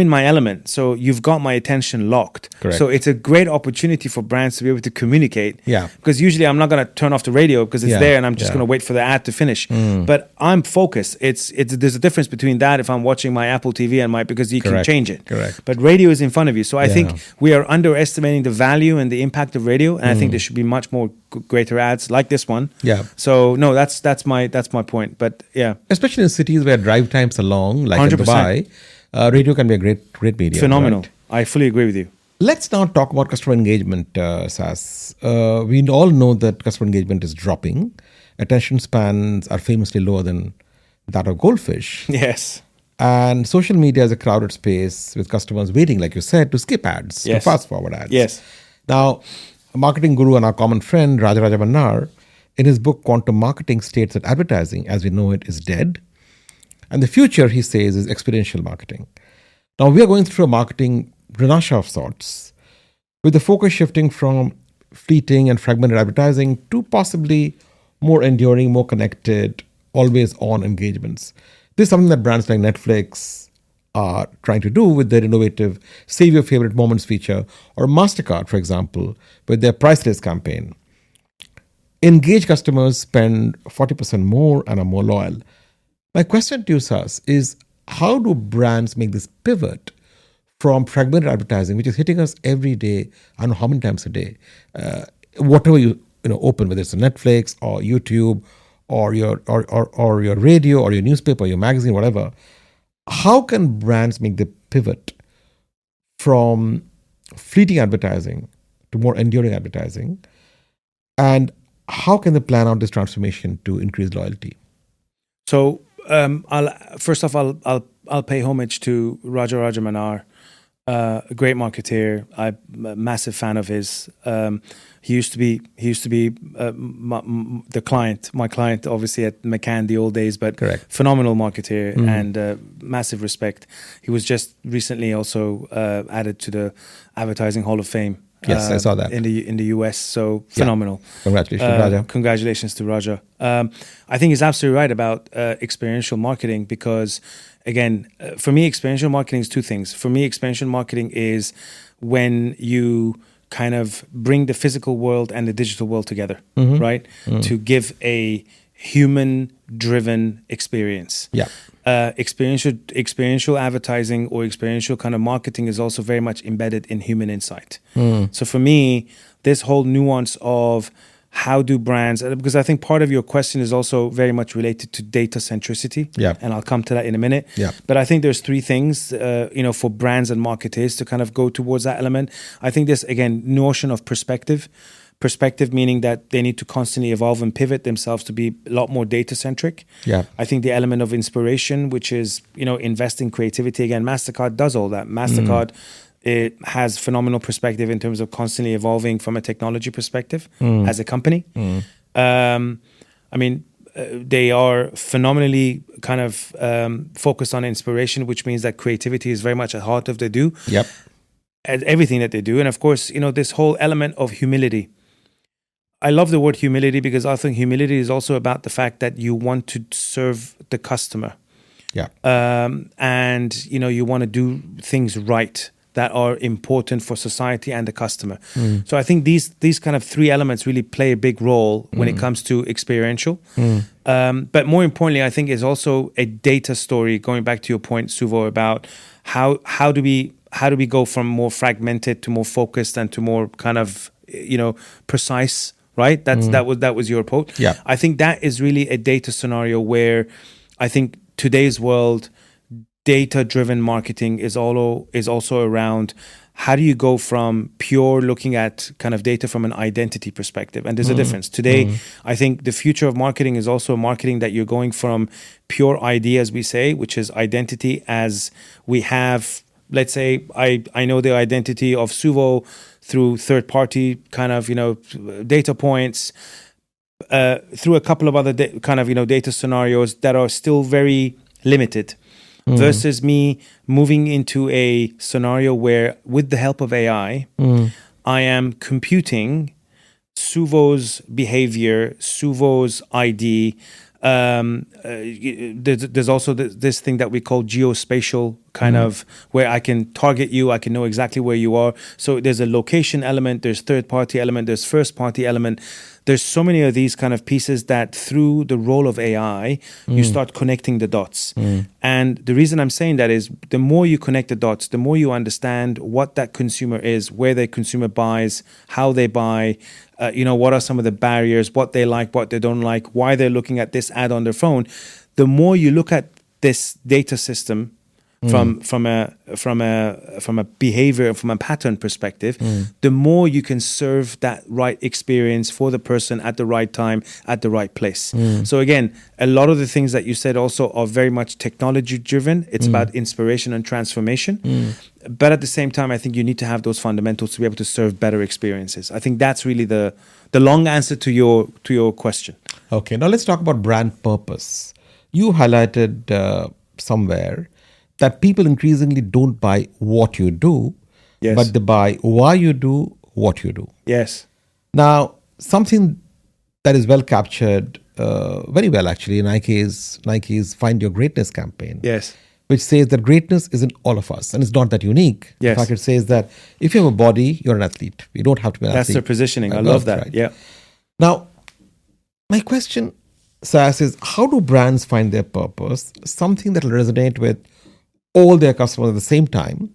in my element. So you've got my attention locked. Correct. So it's a great opportunity for brands to be able to communicate. Yeah. Because usually I'm not going to turn off the radio because it's Yeah. there and I'm just Yeah. going to wait for the ad to finish. But I'm focused. There's a difference between that if I'm watching my Apple TV and because you can Correct. change it. Correct. But radio is in front of you. So I Yeah. think we are underestimating the value and the impact of radio. And I think there should be much more greater ads like this one. Yeah. So no, that's my point. But yeah. Especially in cities where drive times are long, like 100%. in Dubai, radio can be a great medium. Phenomenal. Right? I fully agree with you. Let's now talk about customer engagement, Sas. We all know that customer engagement is dropping. Attention spans are famously lower than that of goldfish. Yes. And social media is a crowded space with customers waiting, like you said, to skip ads, to Yes. fast forward ads. Yes. Now, a marketing guru and our common friend, Raja Mannar, in his book Quantum Marketing, states that advertising, as we know it, is dead. And the future, he says, is experiential marketing. Now, we are going through a marketing renaissance of sorts, with the focus shifting from fleeting and fragmented advertising to possibly more enduring, more connected, always-on engagements. This is something that brands like Netflix are trying to do with their innovative Save Your Favorite Moments feature, or MasterCard, for example, with their Priceless campaign. Engaged customers spend 40% more and are more loyal. My question to you, Sas, is how do brands make this pivot from fragmented advertising, which is hitting us every day, I don't know how many times a day, whatever you open, whether it's a Netflix or YouTube or your radio or your newspaper or your magazine, whatever. How can brands make the pivot from fleeting advertising to more enduring advertising? And how can they plan out this transformation to increase loyalty? So I'll pay homage to Raja Mannar, a great marketeer. I'm a massive fan of his. He used to be my client, obviously at McCann the old days, but Correct. Phenomenal marketeer and massive respect. He was just recently also added to the Advertising Hall of Fame. Yes, I saw that in the US. So phenomenal. Congratulations, Raja. Congratulations to Raja. I think he's absolutely right about experiential marketing because, again, for me, experiential marketing is two things. For me, experiential marketing is when you kind of bring the physical world and the digital world together, right? To give a human-driven experience. Yeah. Experiential advertising or experiential kind of marketing is also very much embedded in human insight. So for me, this whole nuance of how do brands, because I think part of your question is also very much related to data centricity, and I'll come to that in a minute. But I think there's three things, for brands and marketers to kind of go towards that element. I think this, again, notion of perspective meaning that they need to constantly evolve and pivot themselves to be a lot more data centric. I think the element of inspiration, which is, invest in creativity. Again, MasterCard does all that. MasterCard it has phenomenal perspective in terms of constantly evolving from a technology perspective as a company. They are phenomenally kind of focused on inspiration, which means that creativity is very much at the heart of what they do. At everything that they do. And of course, this whole element of humility. I love the word humility because I think humility is also about the fact that you want to serve the customer. And, you want to do things right that are important for society and the customer. So I think these kind of three elements really play a big role when it comes to experiential. But more importantly, I think is also a data story, going back to your point, Suvo, about how do we go from more fragmented to more focused and to more kind of, precise, right? That was your approach. I think that is really a data scenario where I think today's world, data-driven marketing is also around how do you go from pure looking at kind of data from an identity perspective? And there's a difference. Today, I think the future of marketing is also marketing that you're going from pure ID, as we say, which is identity, as we have, let's say, I know the identity of Suvo through third-party kind of, data points, through a couple of other data scenarios that are still very limited. Versus me moving into a scenario where, with the help of AI, I am computing Suvo's behavior, Suvo's ID. There's also this thing that we call geospatial kind of, where I can target you, I can know exactly where you are. So there's a location element, there's third-party element, there's first-party element. There's so many of these kind of pieces that through the role of AI, you start connecting the dots. And the reason I'm saying that is the more you connect the dots, the more you understand what that consumer is, where the consumer buys, how they buy, what are some of the barriers, what they like, what they don't like, why they're looking at this ad on their phone. The more you look at this data system from a behavior, from a pattern perspective, the more you can serve that right experience for the person at the right time, at the right place. So again, a lot of the things that you said also are very much technology driven. It's about inspiration and transformation. But at the same time, I think you need to have those fundamentals to be able to serve better experiences. I think that's really the long answer to your question. Okay, now let's talk about brand purpose. You highlighted somewhere that people increasingly don't buy what you do, but they buy why you do what you do. Yes. Now, something that is well captured, very well actually, in Nike's Find Your Greatness campaign. Yes. Which says that greatness is in all of us, and it's not that unique. Yes. In fact, it says that if you have a body, you're an athlete. You don't have to be an athlete. That's their positioning. I love that. Right. Yeah. Now, my question, Sas, is how do brands find their purpose, something that will resonate with all their customers at the same time,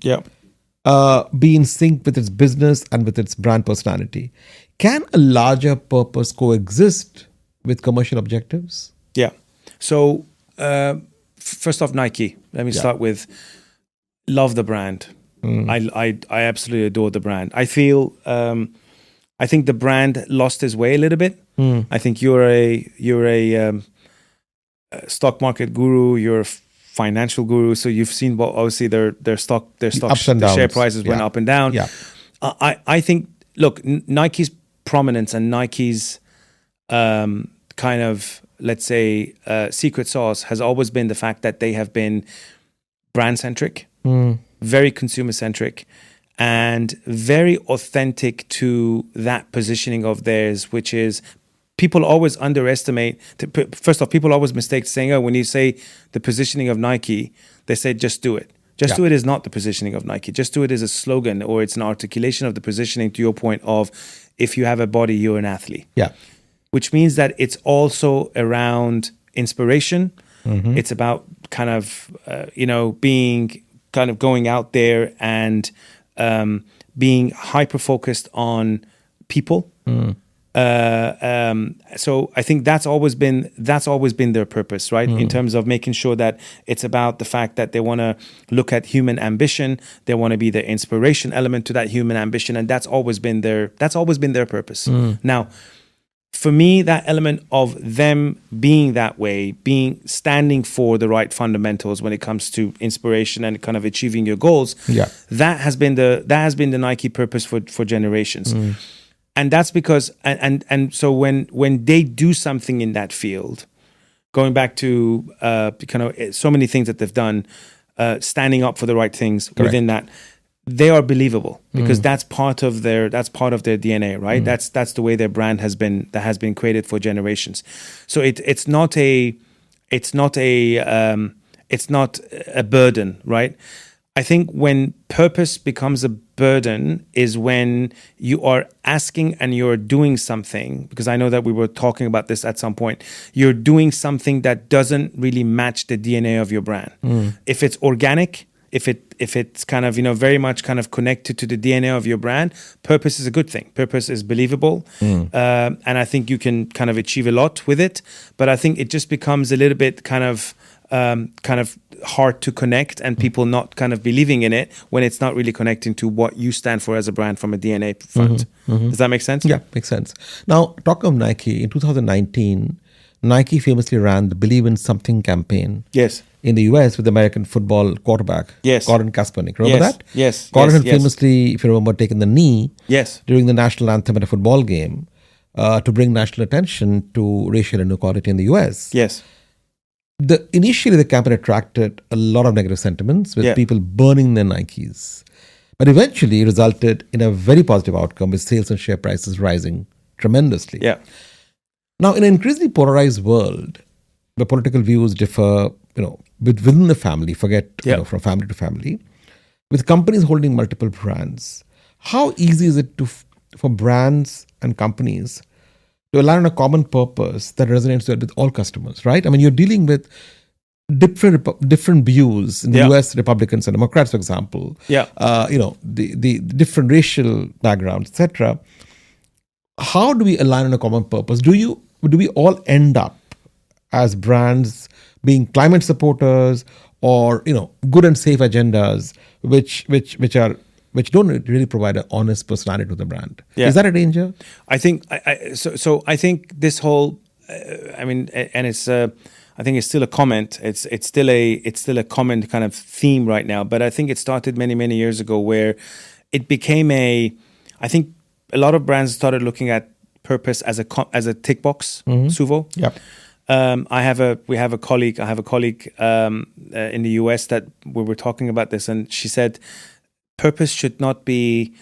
be in sync with its business and with its brand personality? Can a larger purpose coexist with commercial objectives? Yeah. So first off, Nike. Let me start with love the brand. I absolutely adore the brand. I feel I think the brand lost its way a little bit. I think you're a stock market guru. You're a financial guru, so you've seen what obviously their stock ups and the downs. share prices went up and down. I think, look, Nike's prominence and Nike's kind of, let's say, secret sauce has always been the fact that they have been brand centric, very consumer centric, and very authentic to that positioning of theirs, which is people always underestimate. First off, people always mistake saying, oh, when you say the positioning of Nike, they say, just do it. Just do it is not the positioning of Nike. Just do it is a slogan, or it's an articulation of the positioning, to your point of, if you have a body, you're an athlete. Yeah. Which means that it's also around inspiration. It's about kind of, being kind of going out there and being hyper-focused on people. So I think that's always been their purpose, right? In terms of making sure that it's about the fact that they want to look at human ambition, they want to be the inspiration element to that human ambition, and that's always been their purpose. Now, for me, that element of them being that way, standing for the right fundamentals when it comes to inspiration and kind of achieving your goals, that has been the Nike purpose for generations. And that's because, and so when they do something in that field, going back to so many things that they've done, standing up for the right things within that, they are believable because that's part of their DNA, right? That's the way their brand has been created for generations. So it's not a burden, right? I think when purpose becomes a burden is when you are asking and you're doing something, because I know that we were talking about this at some point, you're doing something that doesn't really match the DNA of your brand. If it's organic, if it's kind of, very much kind of connected to the DNA of your brand, purpose is a good thing. Purpose is believable. And I think you can kind of achieve a lot with it. But I think it just becomes a little bit kind of hard to connect, and people not kind of believing in it when it's not really connecting to what you stand for as a brand from a DNA front. Does that make sense? Yeah, makes sense. Now, talking of Nike, in 2019, Nike famously ran the Believe in Something campaign. Yes. In the US with the American football quarterback. Yes. Colin Kaepernick. Remember that? Yes. Colin had famously, if you remember, taken the knee during the national anthem at a football game to bring national attention to racial inequality in the US. Yes. Initially, the campaign attracted a lot of negative sentiments with people burning their Nikes. But eventually, it resulted in a very positive outcome with sales and share prices rising tremendously. Yeah. Now, in an increasingly polarized world, where political views differ, within the family, from family to family, with companies holding multiple brands, how easy is it for brands and companies to align on a common purpose that resonates with all customers, right? I mean, you're dealing with different views in the US, Republicans and Democrats, for example. The different racial backgrounds, etc. How do we align on a common purpose? Do we all end up as brands being climate supporters or good and safe agendas, which don't really provide an honest personality to the brand? Is that a danger? I think I think this whole, and it's I think it's still a comment. It's still a common kind of theme right now. But I think it started many years ago where it became I think a lot of brands started looking at purpose as a tick box, Suvo. Yep. I have a colleague in the US that we were talking about this, and she said purpose should not be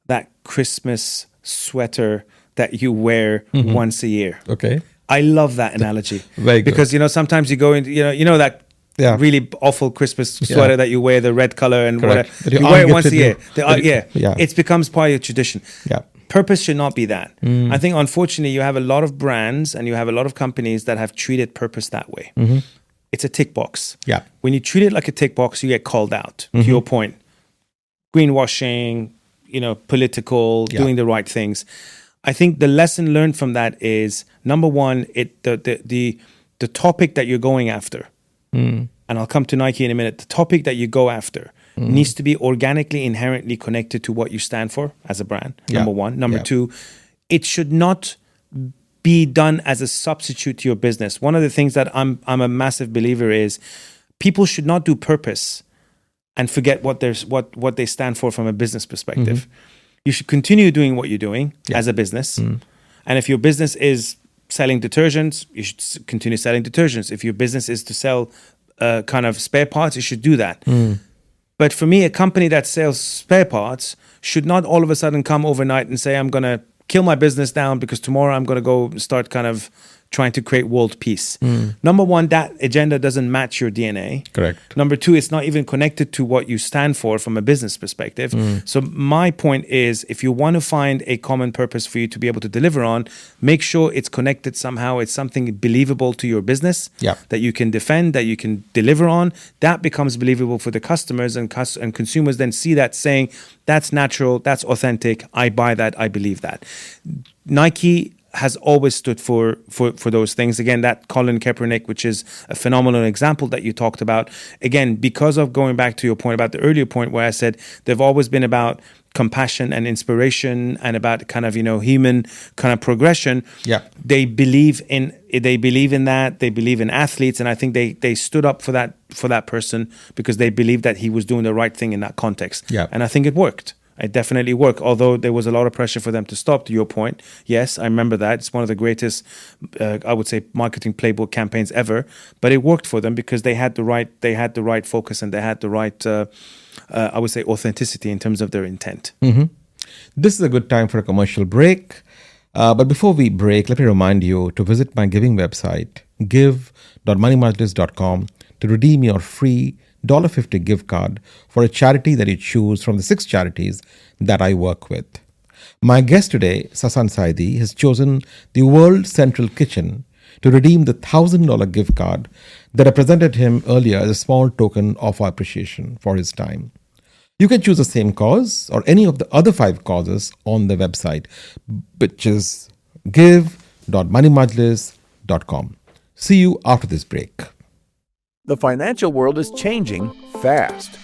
that Christmas sweater that you wear once a year. Okay. I love that analogy. Very good. Because sometimes you go into that really awful Christmas sweater that you wear, the red color and whatever. You wear it once a year. It becomes part of your tradition. Yeah. Purpose should not be that. I think, unfortunately, you have a lot of brands and you have a lot of companies that have treated purpose that way. It's a tick box. Yeah. When you treat it like a tick box, you get called out. To your point, greenwashing, political, doing the right things. I think the lesson learned from that is, number one, the topic that you're going after, and I'll come to Nike in a minute, the topic that you go after needs to be organically, inherently connected to what you stand for as a brand, number one. Number two, it should not be done as a substitute to your business. One of the things that I'm a massive believer is people should not do purpose and forget what they stand for from a business perspective. You should continue doing what you're doing as a business. And if your business is selling detergents, you should continue selling detergents. If your business is to sell kind of spare parts, you should do that. But for me, a company that sells spare parts should not all of a sudden come overnight and say, I'm going to kill my business down because tomorrow I'm going to go start kind of trying to create world peace. Number one, that agenda doesn't match your DNA. Correct. Number two, it's not even connected to what you stand for from a business perspective. So my point is, if you want to find a common purpose for you to be able to deliver on, make sure it's connected somehow. It's something believable to your business that you can defend, that you can deliver on. That becomes believable for the customers, and consumers then see that, saying, that's natural, that's authentic, I buy that, I believe that. Nike has always stood for those things. Again, that Colin Kaepernick, which is a phenomenal example that you talked about. Again, because of going back to your point about the earlier point where I said they've always been about compassion and inspiration and about kind of, human kind of progression. Yeah. They believe in that. They believe in athletes. And I think they stood up for that person because they believed that he was doing the right thing in that context. Yeah. And I think it worked. It definitely worked, although there was a lot of pressure for them to stop, to your point. Yes, I remember that. It's one of the greatest, I would say, marketing playbook campaigns ever. But it worked for them because they had the right focus and they had the right, I would say, authenticity in terms of their intent. This is a good time for a commercial break. But before we break, let me remind you to visit my giving website, give.moneymajlis.com, to redeem your free $50 gift card for a charity that you choose from the 6 charities that I work with. My guest today, Sasan Saeidi, has chosen the World Central Kitchen to redeem the $1,000 gift card that I presented him earlier as a small token of our appreciation for his time. You can choose the same cause or any of the other 5 causes on the website, which is give.moneymajlis.com. See you after this break. The financial world is changing fast.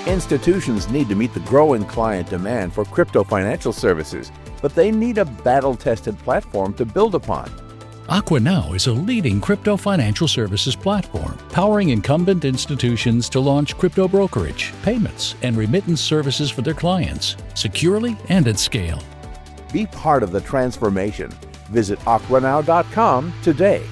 Institutions need to meet the growing client demand for crypto financial services, but they need a battle-tested platform to build upon. AquaNow is a leading crypto financial services platform, powering incumbent institutions to launch crypto brokerage, payments, and remittance services for their clients, securely and at scale. Be part of the transformation. Visit aquanow.com today.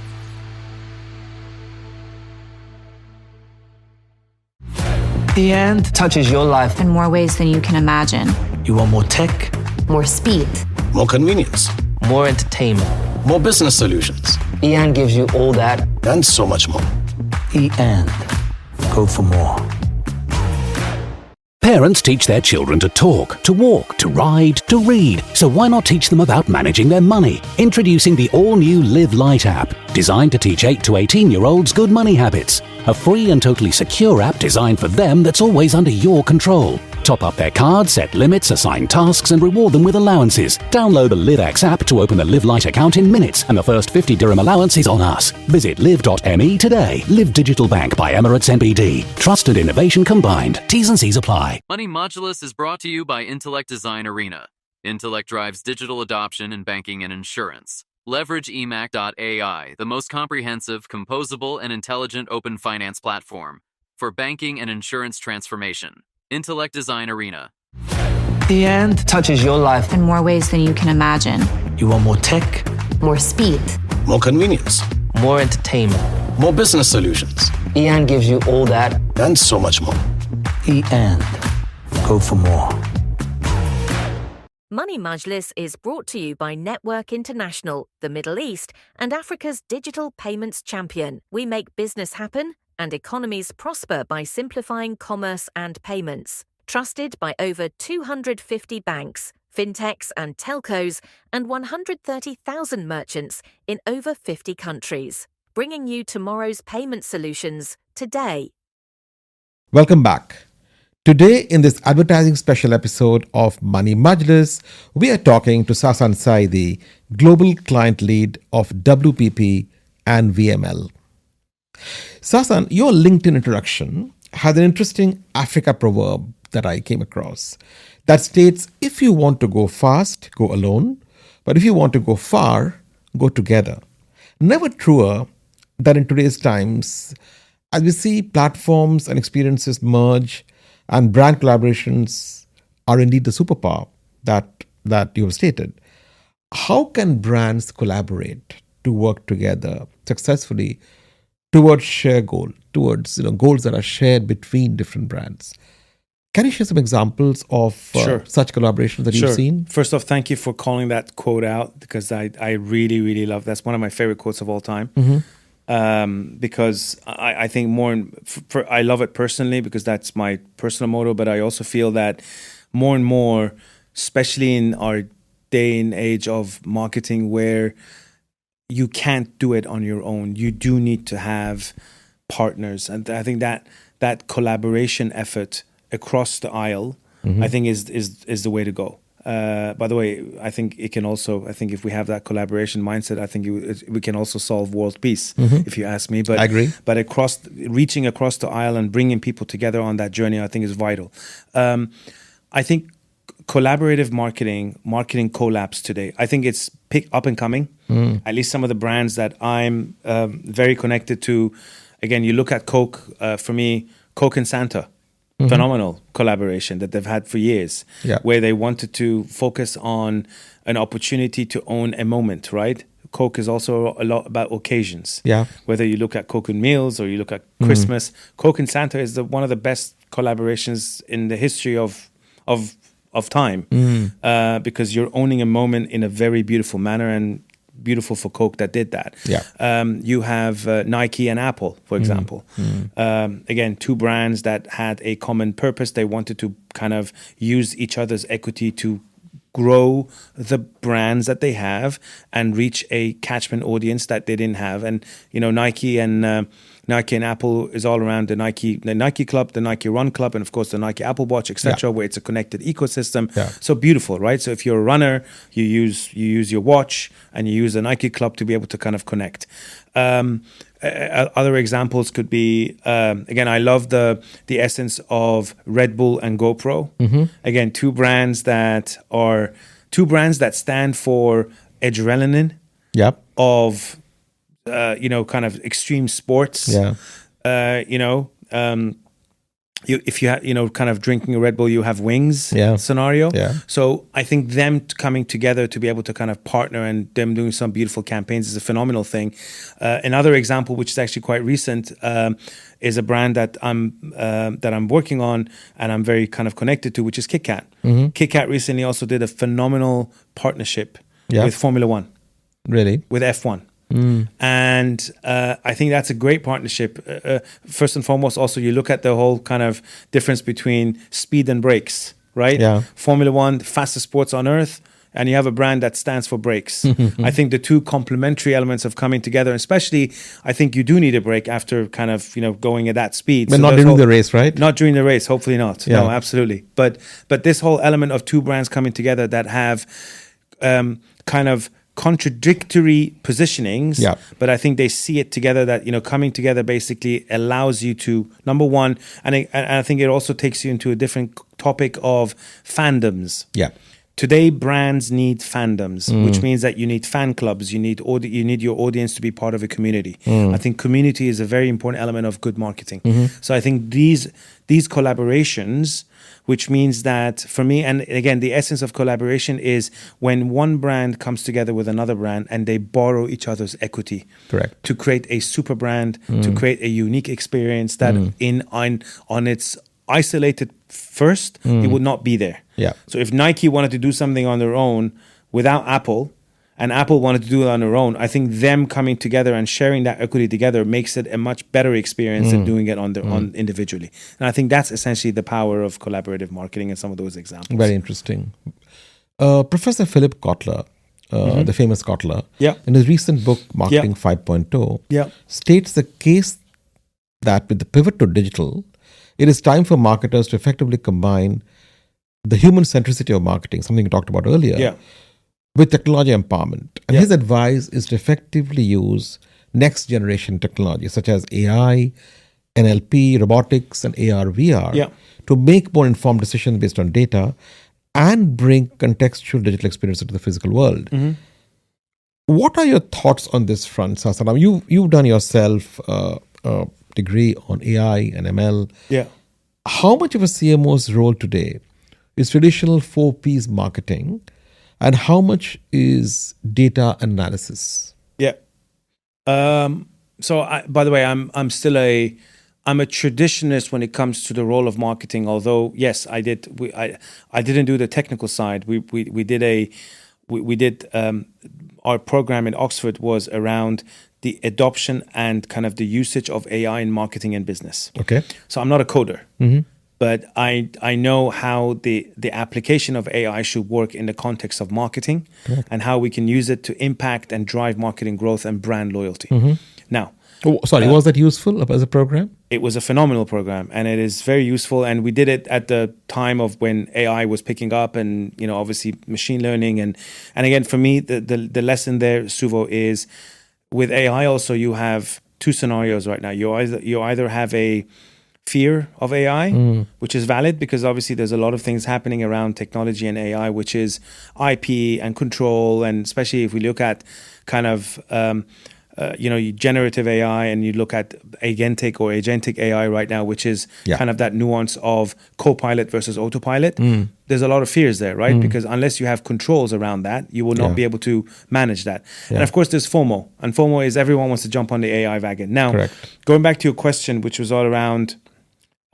The end touches your life in more ways than you can imagine. You want more tech, more speed, more convenience, more entertainment, more business solutions. EAN gives you all that and so much more. EAN. Go for more. Parents teach their children to talk, to walk, to ride, to read. So why not teach them about managing their money? Introducing the all-new Live Light app, designed to teach 8 to 18-year-olds good money habits. A free and totally secure app designed for them that's always under your control. Top up their cards, set limits, assign tasks, and reward them with allowances. Download the LiveX app to open a Live Light account in minutes, and the first 50 dirham allowance is on us. Visit live.me today. Live Digital Bank by Emirates NBD. Trust and innovation combined. T's and C's apply. Money Majlis is brought to you by Intellect Design Arena. Intellect drives digital adoption in banking and insurance. Leverage emac.ai, the most comprehensive, composable, and intelligent open finance platform for banking and insurance transformation. Intellect Design Arena. The end touches your life in more ways than you can imagine. You want more tech, more speed, more convenience, more entertainment, more business solutions. EAN gives you all that and so much more. EAN. Go for more. Money Majlis is brought to you by Network International, the Middle East, and Africa's digital payments champion. We make business happen and economies prosper by simplifying commerce and payments. Trusted by over 250 banks, fintechs and telcos, and 130,000 merchants in over 50 countries. Bringing you tomorrow's payment solutions today. Welcome back. Today, in this advertising special episode of Money Majlis, we are talking to Sasan Saeidi, Global Client Lead of WPP and VML. Sasan, your LinkedIn introduction has an interesting Africa proverb that I came across that states, if you want to go fast, go alone, but if you want to go far, go together. Never truer than in today's times, as we see platforms and experiences merge, and brand collaborations are indeed the superpower that you have stated. How can brands collaborate to work together successfully towards shared goal, towards goals that are shared between different brands? Can you share some examples of such collaborations that you've seen? First off, thank you for calling that quote out, because I really, really love that's one of my favorite quotes of all time. Because I think I love it personally because that's my personal motto, but I also feel that more and more, especially in our day and age of marketing where you can't do it on your own, you do need to have partners. And I think that collaboration effort across the aisle, I think is the way to go. By the way, I think it can also, if we have that collaboration mindset, I think we can also solve world peace, if you ask me. But I agree. But reaching across the aisle and bringing people together on that journey, I think is vital. I think collaborative marketing collabs today, I think it's up and coming. At least some of the brands that I'm very connected to. Again, you look at Coke, for me, Coke and Santa. Phenomenal collaboration that they've had for years, where they wanted to focus on an opportunity to own a moment, right? Coke is also a lot about occasions. Whether you look at Coke and Meals or you look at Christmas, Coke and Santa is one of the best collaborations in the history of time, because you're owning a moment in a very beautiful manner, and beautiful for Coke that did that. You have Nike and Apple, for example. Again, two brands that had a common purpose. They wanted to kind of use each other's equity to grow the brands that they have and reach a catchment audience that they didn't have. And Nike and Apple is all around the Nike Club, the Nike Run Club, and of course the Nike Apple Watch, etc., where it's a connected ecosystem. So beautiful, right? So if you're a runner, you use your watch and you use the Nike Club to be able to kind of connect. Other examples could be, again, I love the essence of Red Bull and GoPro. Again, two brands that stand for adrenaline of kind of extreme sports. If you have, kind of drinking a Red Bull, you have wings scenario. So I think them coming together to be able to kind of partner and them doing some beautiful campaigns is a phenomenal thing. Another example, which is actually quite recent, is a brand that I'm working on and I'm very kind of connected to, which is KitKat. KitKat recently also did a phenomenal partnership with Formula One. Really? With F1. And I think that's a great partnership. First and foremost, also you look at the whole kind of difference between speed and brakes, right? Formula One, fastest sports on earth, and you have a brand that stands for brakes. I think the two complementary elements of coming together, especially I think you do need a break after kind of going at that speed. But not during the race, right? Not during the race, hopefully not. No, absolutely. But this whole element of two brands coming together that have kind of contradictory positionings, but I think they see it together, that coming together basically allows you to, number one, and I think it also takes you into a different topic of fandoms. Today, brands need fandoms, which means that you need fan clubs, you need your audience to be part of a community. I think community is a very important element of good marketing. So I think these collaborations, which means that for me, and again, the essence of collaboration is when one brand comes together with another brand and they borrow each other's equity. Correct. To create a super brand, to create a unique experience that on its isolated first, it would not be there. So if Nike wanted to do something on their own without Apple, and Apple wanted to do it on their own, I think them coming together and sharing that equity together makes it a much better experience than doing it on their own individually. And I think that's essentially the power of collaborative marketing and some of those examples. Very interesting. Professor Philip Kotler, the famous Kotler, in his recent book, Marketing 5.0, states the case that with the pivot to digital, it is time for marketers to effectively combine the human centricity of marketing, something we talked about earlier, with technology empowerment. And his advice is to effectively use next generation technology such as AI, NLP, robotics, and AR, VR to make more informed decisions based on data and bring contextual digital experience into the physical world. What are your thoughts on this front, Sasan? You've done yourself a degree on AI and ML. How much of a CMO's role today is traditional 4Ps marketing, and how much is data analysis? So by the way, I'm still a I'm a traditionalist when it comes to the role of marketing. Although, yes, I didn't do the technical side. We did our program in Oxford was around the adoption and kind of the usage of AI in marketing and business. Okay. So I'm not a coder, Mm-hmm. but I know how the application of AI should work in the context of marketing, Correct. and how we can use it to impact and drive marketing growth and brand loyalty. Mm-hmm. Now, was that useful as a program? it was a phenomenal program, and it is very useful. And we did it at the time of when AI was picking up, and obviously machine learning. And again, for me, the lesson there, Suvo, is with AI also you have two scenarios right now. You either have a fear of AI, which is valid because obviously there's a lot of things happening around technology and AI, which is IP and control, and especially if we look at kind of generative AI, and you look at agentic AI right now, which is kind of that nuance of co-pilot versus autopilot. There's a lot of fears there, right? Because unless you have controls around that, you will not be able to manage that. And of course, there's FOMO. And FOMO is everyone wants to jump on the AI wagon. Now, going back to your question, which was all around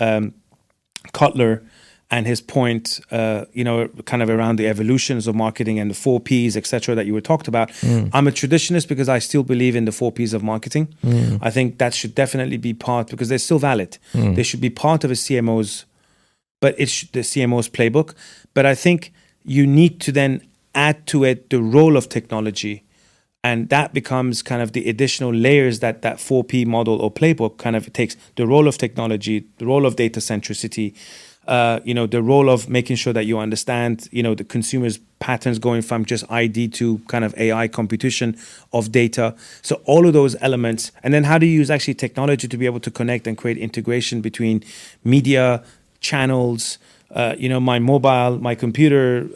Kotler and his point, kind of around the evolutions of marketing and the 4 Ps, etc., that you were talked about. I'm a traditionalist because I still believe in the 4 Ps of marketing. I think that should definitely be part, because they're still valid. They should be part of a CMO's, but the CMO's playbook. But I think you need to then add to it the role of technology, and that becomes kind of the additional layers that 4P model or playbook kind of takes. The role of technology, the role of data centricity, the role of making sure that you understand, the consumer's patterns going from just ID to kind of AI computation of data. So all of those elements. And then how do you use actually technology to be able to connect and create integration between media, channels, my mobile, my computer,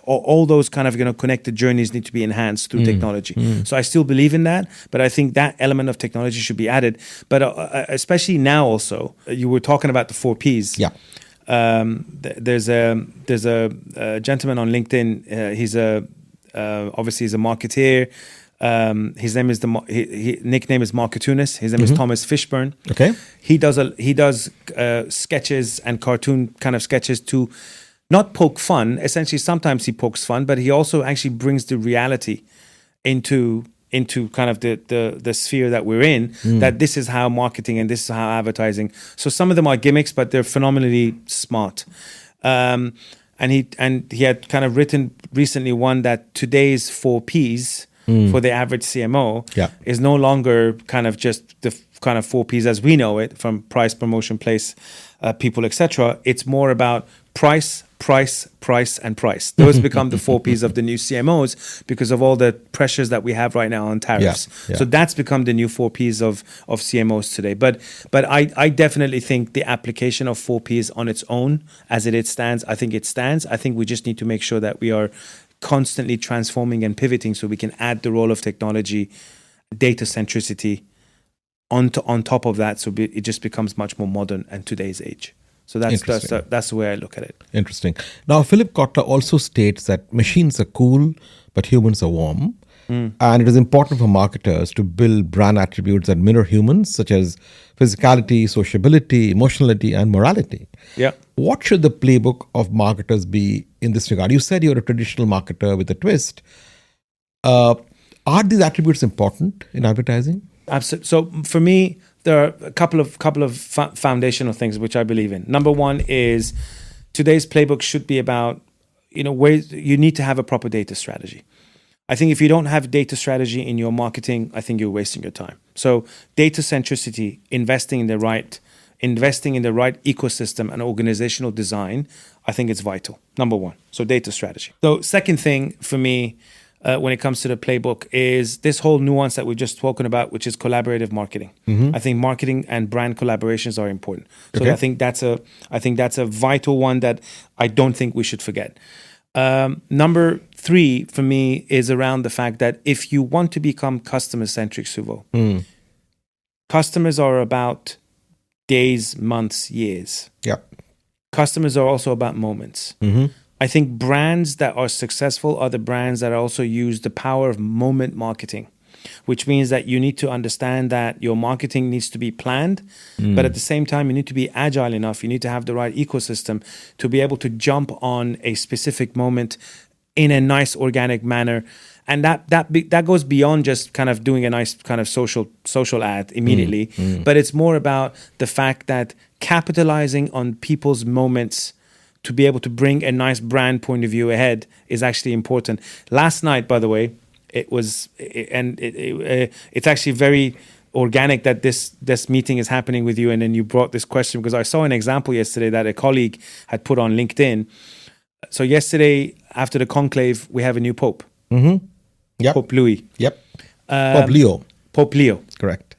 all those kind of connected journeys need to be enhanced through technology. So I still believe in that, but I think that element of technology should be added. But especially now, also, you were talking about the 4 Ps. Yeah. There's a gentleman on LinkedIn. He's obviously he's a marketeer. His name is nickname is Marketunis. His name is Thomas Fishburne. Okay. He does sketches and cartoon kind of sketches to not poke fun. Essentially, sometimes he pokes fun, but he also actually brings the reality into kind of the sphere that we're in. That this is how marketing and this is how advertising. So some of them are gimmicks, but they're phenomenally smart. And he had kind of written recently one that today's 4 Ps. For the average CMO is no longer kind of just the kind of 4 Ps as we know it, from price, promotion, place, people, etc. It's more about price, and price. Those become the 4 Ps of the new CMOs because of all the pressures that we have right now on tariffs. So that's become the new 4 Ps of CMOs today. But I definitely think the application of 4 Ps on its own, as it stands, I think it stands. I think we just need to make sure that we are constantly transforming and pivoting so we can add the role of technology, data centricity on top of that, so it just becomes much more modern and today's age. So that's the way I look at it. Interesting. Now, Philip Kotler also states that machines are cool, but humans are warm. And it is important for marketers to build brand attributes that mirror humans, such as physicality, sociability, emotionality, and morality. Yeah. What should the playbook of marketers be in this regard? You said you're a traditional marketer with a twist. Are these attributes important in advertising? Absolutely. So for me, there are a couple of foundational things which I believe in. Number one is today's playbook should be about, ways you need to have a proper data strategy. I think if you don't have data strategy in your marketing, I think you're wasting your time. So data centricity, investing in the right ecosystem and organizational design, I think it's vital. Number one. So data strategy. So second thing for me, when it comes to the playbook, is this whole nuance that we've just spoken about, which is collaborative marketing. I think marketing and brand collaborations are important. So I think that's a vital one that I don't think we should forget. Number 3 for me is around the fact that if you want to become customer-centric, Suvo, customers are about days, months, years. Yeah. Customers are also about moments. I think brands that are successful are the brands that also use the power of moment marketing. which means that you need to understand that your marketing needs to be planned, but at the same time, you need to be agile enough. You need to have the right ecosystem to be able to jump on a specific moment in a nice organic manner. And that goes beyond just kind of doing a nice kind of social ad immediately, but it's more about the fact that capitalizing on people's moments to be able to bring a nice brand point of view ahead is actually important. Last night, by the way, it's actually very organic that this meeting is happening with you, and then you brought this question because I saw an example yesterday that a colleague had put on LinkedIn. So yesterday, after the conclave, we have a new pope. Yep. Pope Louis. Yep. Pope Leo. Pope Leo. Correct.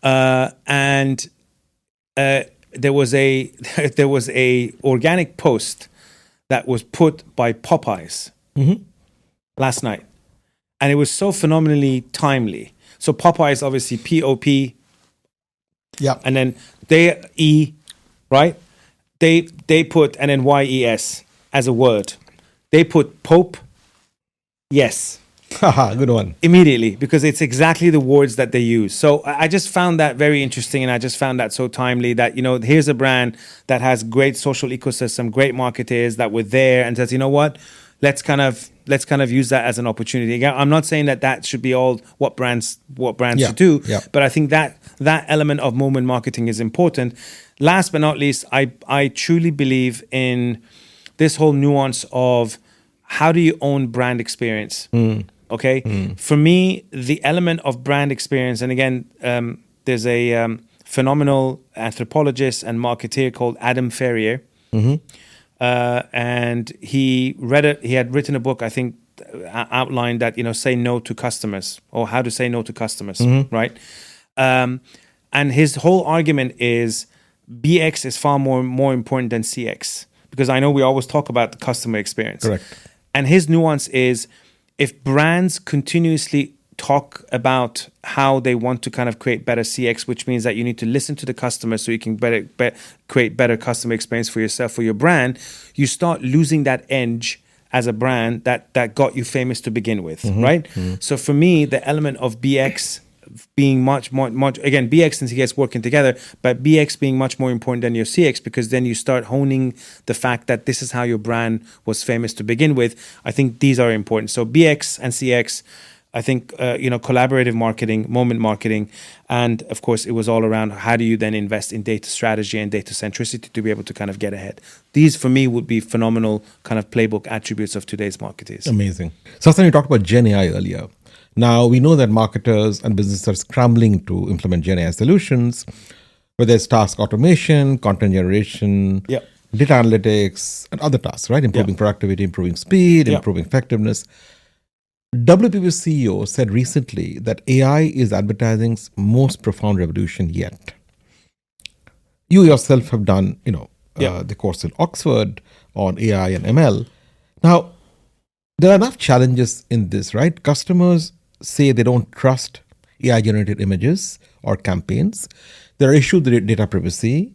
And there was a organic post that was put by Popeyes last night, and it was so phenomenally timely. So Popeyes, obviously P-O-P, and then they E, right? They put, and then Y-E-S as a word. They put Pope, yes. Haha, good one. Immediately, because it's exactly the words that they use. So I just found that very interesting, and I just found that so timely that, here's a brand that has great social ecosystem, great marketers that were there and says, you know what, let's kind of use that as an opportunity. Again, I'm not saying that should be all what brands should do, but I think that element of moment marketing is important. Last but not least, I truly believe in this whole nuance of how do you own brand experience? Okay. For me, the element of brand experience, and again, there's a phenomenal anthropologist and marketeer called Adam Ferrier. And he had written a book, I think, outlined that, say no to customers, or how to say no to customers, right? And his whole argument is BX is far more important than CX, because I know we always talk about the customer experience. Correct. And his nuance is, if brands continuously talk about how they want to kind of create better CX, which means that you need to listen to the customer so you can create better customer experience for yourself, for your brand, you start losing that edge as a brand that got you famous to begin with, right? So for me, the element of BX being much, again, BX and CX working together, but BX being much more important than your CX, because then you start honing the fact that this is how your brand was famous to begin with. I think these are important. So BX and CX, I think, collaborative marketing, moment marketing, and of course, it was all around how do you then invest in data strategy and data centricity to be able to kind of get ahead. These, for me, would be phenomenal kind of playbook attributes of today's marketers. Amazing. Sasan, you talked about Gen AI earlier. Now, we know that marketers and businesses are scrambling to implement Gen AI solutions, whether it's task automation, content generation, data analytics, and other tasks, right? Improving productivity, improving speed, improving effectiveness. WPP CEO said recently that AI is advertising's most profound revolution yet. You yourself have done, the course in Oxford on AI and ML. Now, there are enough challenges in this, right? Customers say they don't trust AI-generated images or campaigns. There are issues with data privacy.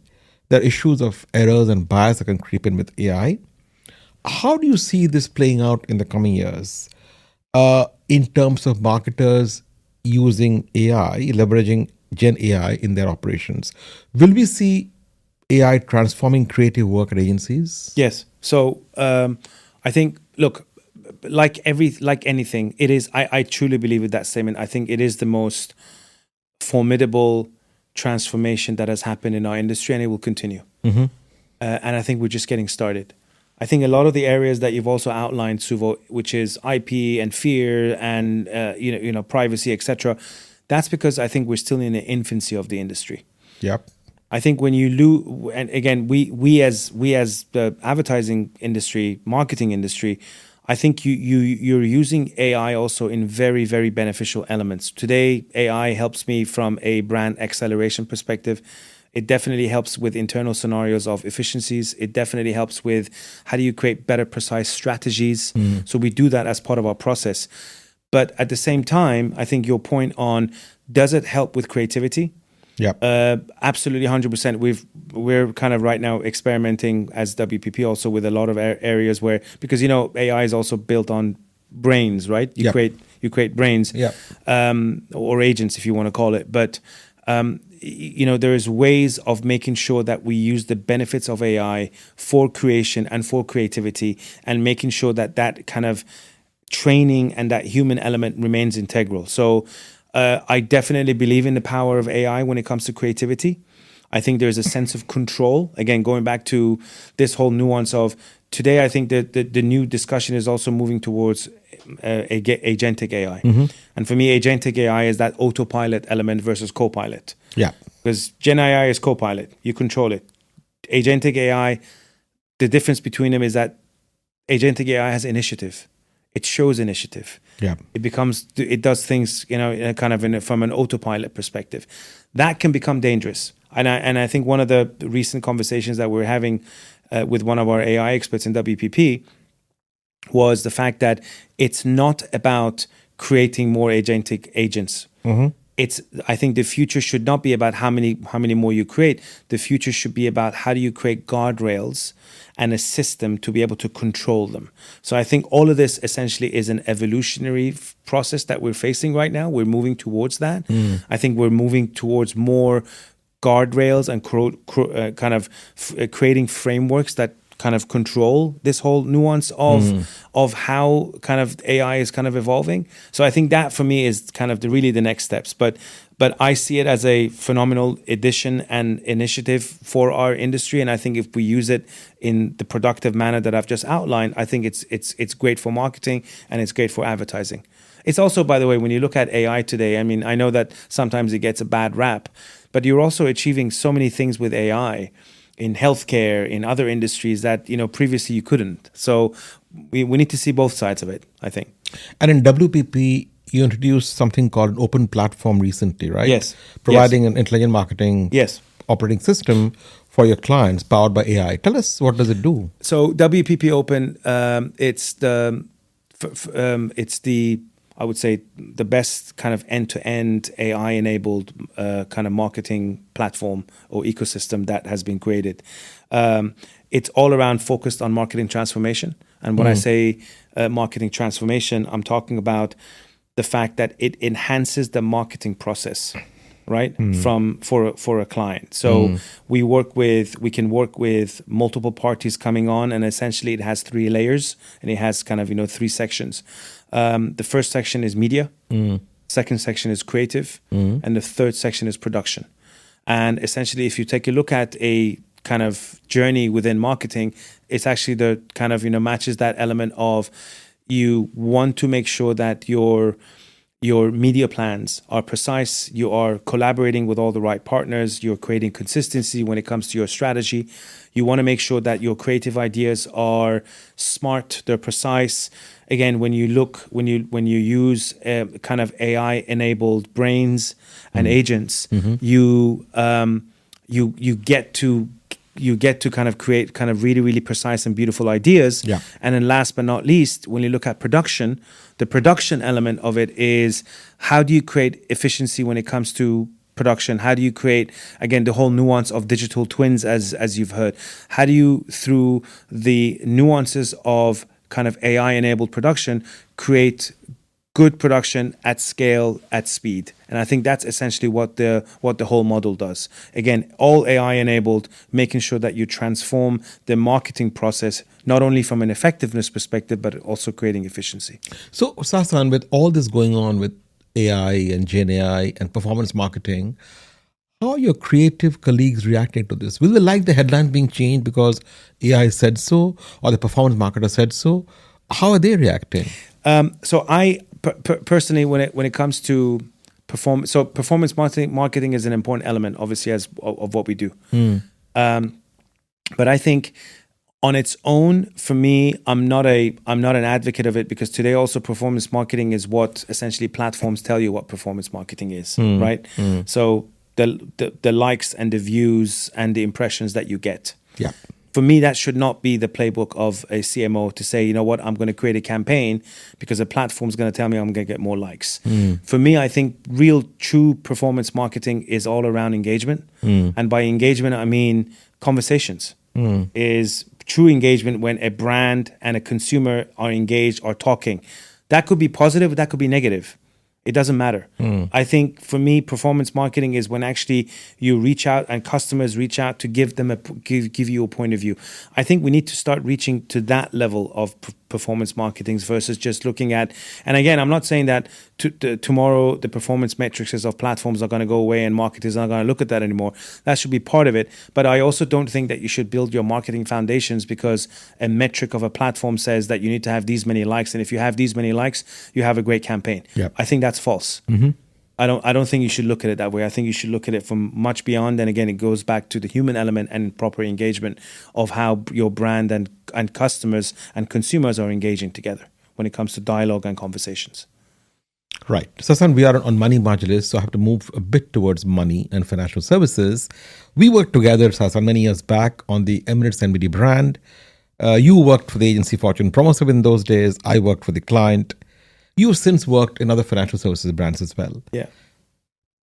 There are issues of errors and bias that can creep in with AI. How do you see this playing out in the coming years in terms of marketers using AI, leveraging Gen AI in their operations? Will we see AI transforming creative work at agencies? Yes. So I think, look, like anything, it is. I truly believe with that statement. I think it is the most formidable transformation that has happened in our industry, and it will continue. And I think we're just getting started. I think a lot of the areas that you've also outlined, Suvo, which is IP and fear and privacy, etc. That's because I think we're still in the infancy of the industry. Yep. I think when you lose, and again, we as the advertising industry, marketing industry, I think you're using AI also in very, very beneficial elements. Today, AI helps me from a brand acceleration perspective. It definitely helps with internal scenarios of efficiencies. It definitely helps with how do you create better, precise strategies. So we do that as part of our process. But at the same time, I think your point on, does it help with creativity? Yeah, absolutely, 100%. We're kind of right now experimenting as WPP also with a lot of areas where, because AI is also built on brains, right? You you create brains, Yeah. or agents, if you want to call it. But there's ways of making sure that we use the benefits of AI for creation and for creativity, and making sure that kind of training and that human element remains integral. So I definitely believe in the power of AI when it comes to creativity. I think there's a sense of control. Again, going back to this whole nuance of today, I think that the new discussion is also moving towards agentic AI. And for me, agentic AI is that autopilot element versus copilot. Yeah. Because Gen AI is copilot. You control it. Agentic AI, the difference between them is that agentic AI has initiative. It shows initiative. Yeah. It does things, from an autopilot perspective. That can become dangerous. And I think one of the recent conversations that we're having with one of our AI experts in WPP was the fact that it's not about creating more agentic agents. I think the future should not be about how many more you create. The future should be about how do you create guardrails and a system to be able to control them. So I think all of this essentially is an evolutionary process that we're facing right now. We're moving towards that. I think we're moving towards more guardrails and creating frameworks that kind of control this whole nuance of how kind of AI is kind of evolving. So I think that for me is kind of really the next steps. But I see it as a phenomenal addition and initiative for our industry. And I think if we use it in the productive manner that I've just outlined, I think it's great for marketing and it's great for advertising. It's also, by the way, when you look at AI today, I mean, I know that sometimes it gets a bad rap, but you're also achieving so many things with AI in healthcare, in other industries that, previously you couldn't. So we need to see both sides of it, I think. And in WPP, you introduced something called an open platform recently, right? Yes. Providing an intelligent marketing operating system for your clients powered by AI. Tell us, what does it do? So WPP Open, it's the I would say the best kind of end-to-end AI-enabled kind of marketing platform or ecosystem that has been created. It's all around focused on marketing transformation. And when I say marketing transformation, I'm talking about the fact that it enhances the marketing process, right? For a client. So we can work with multiple parties coming on, and essentially it has 3 layers and it has kind of 3 sections. The first section is media, second section is creative, and the third section is production. And essentially, if you take a look at a kind of journey within marketing, it's actually the kind of matches that element of you want to make sure that your media plans are precise, you are collaborating with all the right partners, you're creating consistency when it comes to your strategy. You want to make sure that your creative ideas are smart, they're precise. Again, when you use kind of AI-enabled brains and agents, you get to kind of create kind of really, really precise and beautiful ideas. Yeah. And then last but not least, when you look at production, the production element of it is how do you create efficiency when it comes to production? How do you create, again, the whole nuance of digital twins, as you've heard? How do you, through the nuances of kind of AI-enabled production, create good production at scale, at speed? And I think that's essentially what the whole model does. Again, all AI-enabled, making sure that you transform the marketing process, not only from an effectiveness perspective, but also creating efficiency. So, Sasan, with all this going on with AI and Gen AI and performance marketing, how are your creative colleagues reacting to this? Will they like the headlines being changed because AI said so, or the performance marketer said so? How are they reacting? So I personally, when it comes to performance marketing is an important element, obviously, of what we do. But I think on its own, for me, I'm not an advocate of it, because today also performance marketing is what essentially platforms tell you what performance marketing is, right? So the likes and the views and the impressions that you get. Yeah. For me, that should not be the playbook of a CMO to say, you know what, I'm going to create a campaign because a platform's going to tell me I'm going to get more likes. For me, I think real, true performance marketing is all around engagement. And by engagement, I mean conversations. Is true engagement when a brand and a consumer are engaged, are talking. That could be positive, that could be negative. It doesn't matter. I think for me, performance marketing is when actually you reach out and customers reach out to give you a point of view. I think we need to start reaching to that level of performance marketing versus just looking at. And again, I'm not saying that tomorrow the performance metrics of platforms are going to go away and marketers aren't going to look at that anymore. That should be part of it. But I also don't think that you should build your marketing foundations because a metric of a platform says that you need to have these many likes, and if you have these many likes, you have a great campaign. Yep. I think that's false. I don't think you should look at it that way. I think you should look at it from much beyond. And again, it goes back to the human element and proper engagement of how your brand and customers and consumers are engaging together when it comes to dialogue and conversations. Right. Sasan, we are on Money Majlis, so I have to move a bit towards money and financial services. We worked together, Sasan, many years back on the Emirates NBD brand. You worked for the agency Fortune Promoser in those days. I worked for the client. You've since worked in other financial services brands as well. Yeah.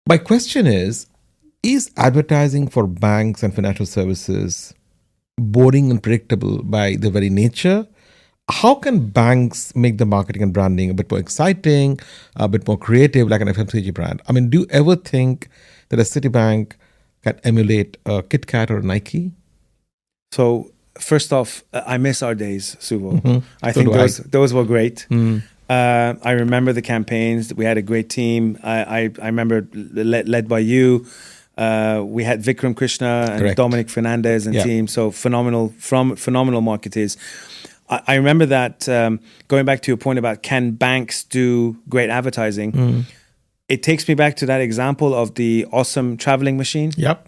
My question is advertising for banks and financial services boring and predictable by their very nature? How can banks make the marketing and branding a bit more exciting, a bit more creative, like an FMCG brand? I mean, do you ever think that a Citibank can emulate a KitKat or a Nike? So, first off, I miss our days, Suvo. I think those were great. I remember the campaigns. We had a great team. I remember led by you. We had Vikram Krishna and Correct. Dominic Fernandez and team. So phenomenal marketers. I remember that, going back to your point about can banks do great advertising, it takes me back to that example of the awesome traveling machine. Yep,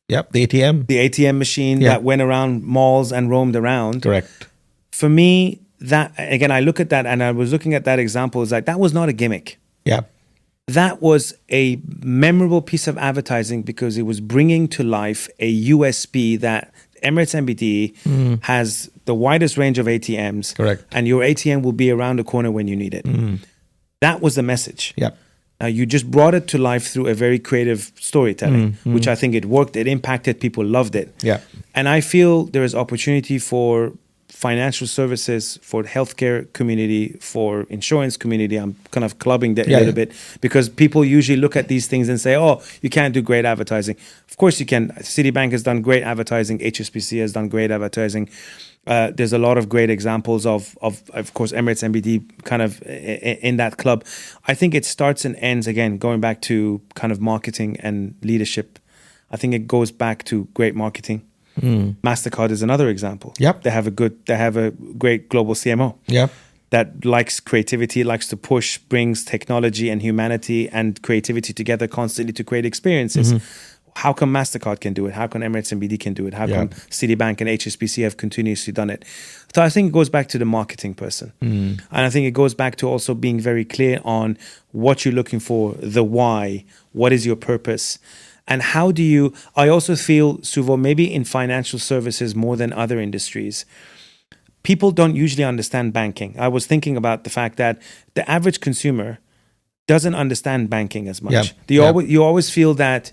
the ATM. The ATM machine that went around malls and roamed around. Correct. For me, that, again, I look at that and I was looking at that example, it's like that was not a gimmick. Yeah. That was a memorable piece of advertising because it was bringing to life a USP that Emirates NBD has the widest range of ATMs. Correct. And your ATM will be around the corner when you need it. That was the message. Yeah. Now, you just brought it to life through a very creative storytelling, which I think it worked, it impacted, people loved it. Yeah. And I feel there is opportunity for financial services, for the healthcare community, for insurance community. I'm kind of clubbing that a little bit because people usually look at these things and say, oh, you can't do great advertising. Of course you can. Citibank has done great advertising. HSBC has done great advertising. There's a lot of great examples of course, Emirates NBD kind of in that club. I think it starts and ends, again, going back to kind of marketing and leadership. I think it goes back to great marketing. MasterCard is another example. Yep. They have a great global CMO. Yep. That likes creativity, likes to push, brings technology and humanity and creativity together constantly to create experiences. How come MasterCard can do it? How come Emirates NBD can do it? How come Citibank and HSBC have continuously done it? So I think it goes back to the marketing person. And I think it goes back to also being very clear on what you're looking for, the why, what is your purpose. And how do you, I also feel, Suvo, maybe in financial services more than other industries, people don't usually understand banking. I was thinking about the fact that the average consumer doesn't understand banking as much. You always feel that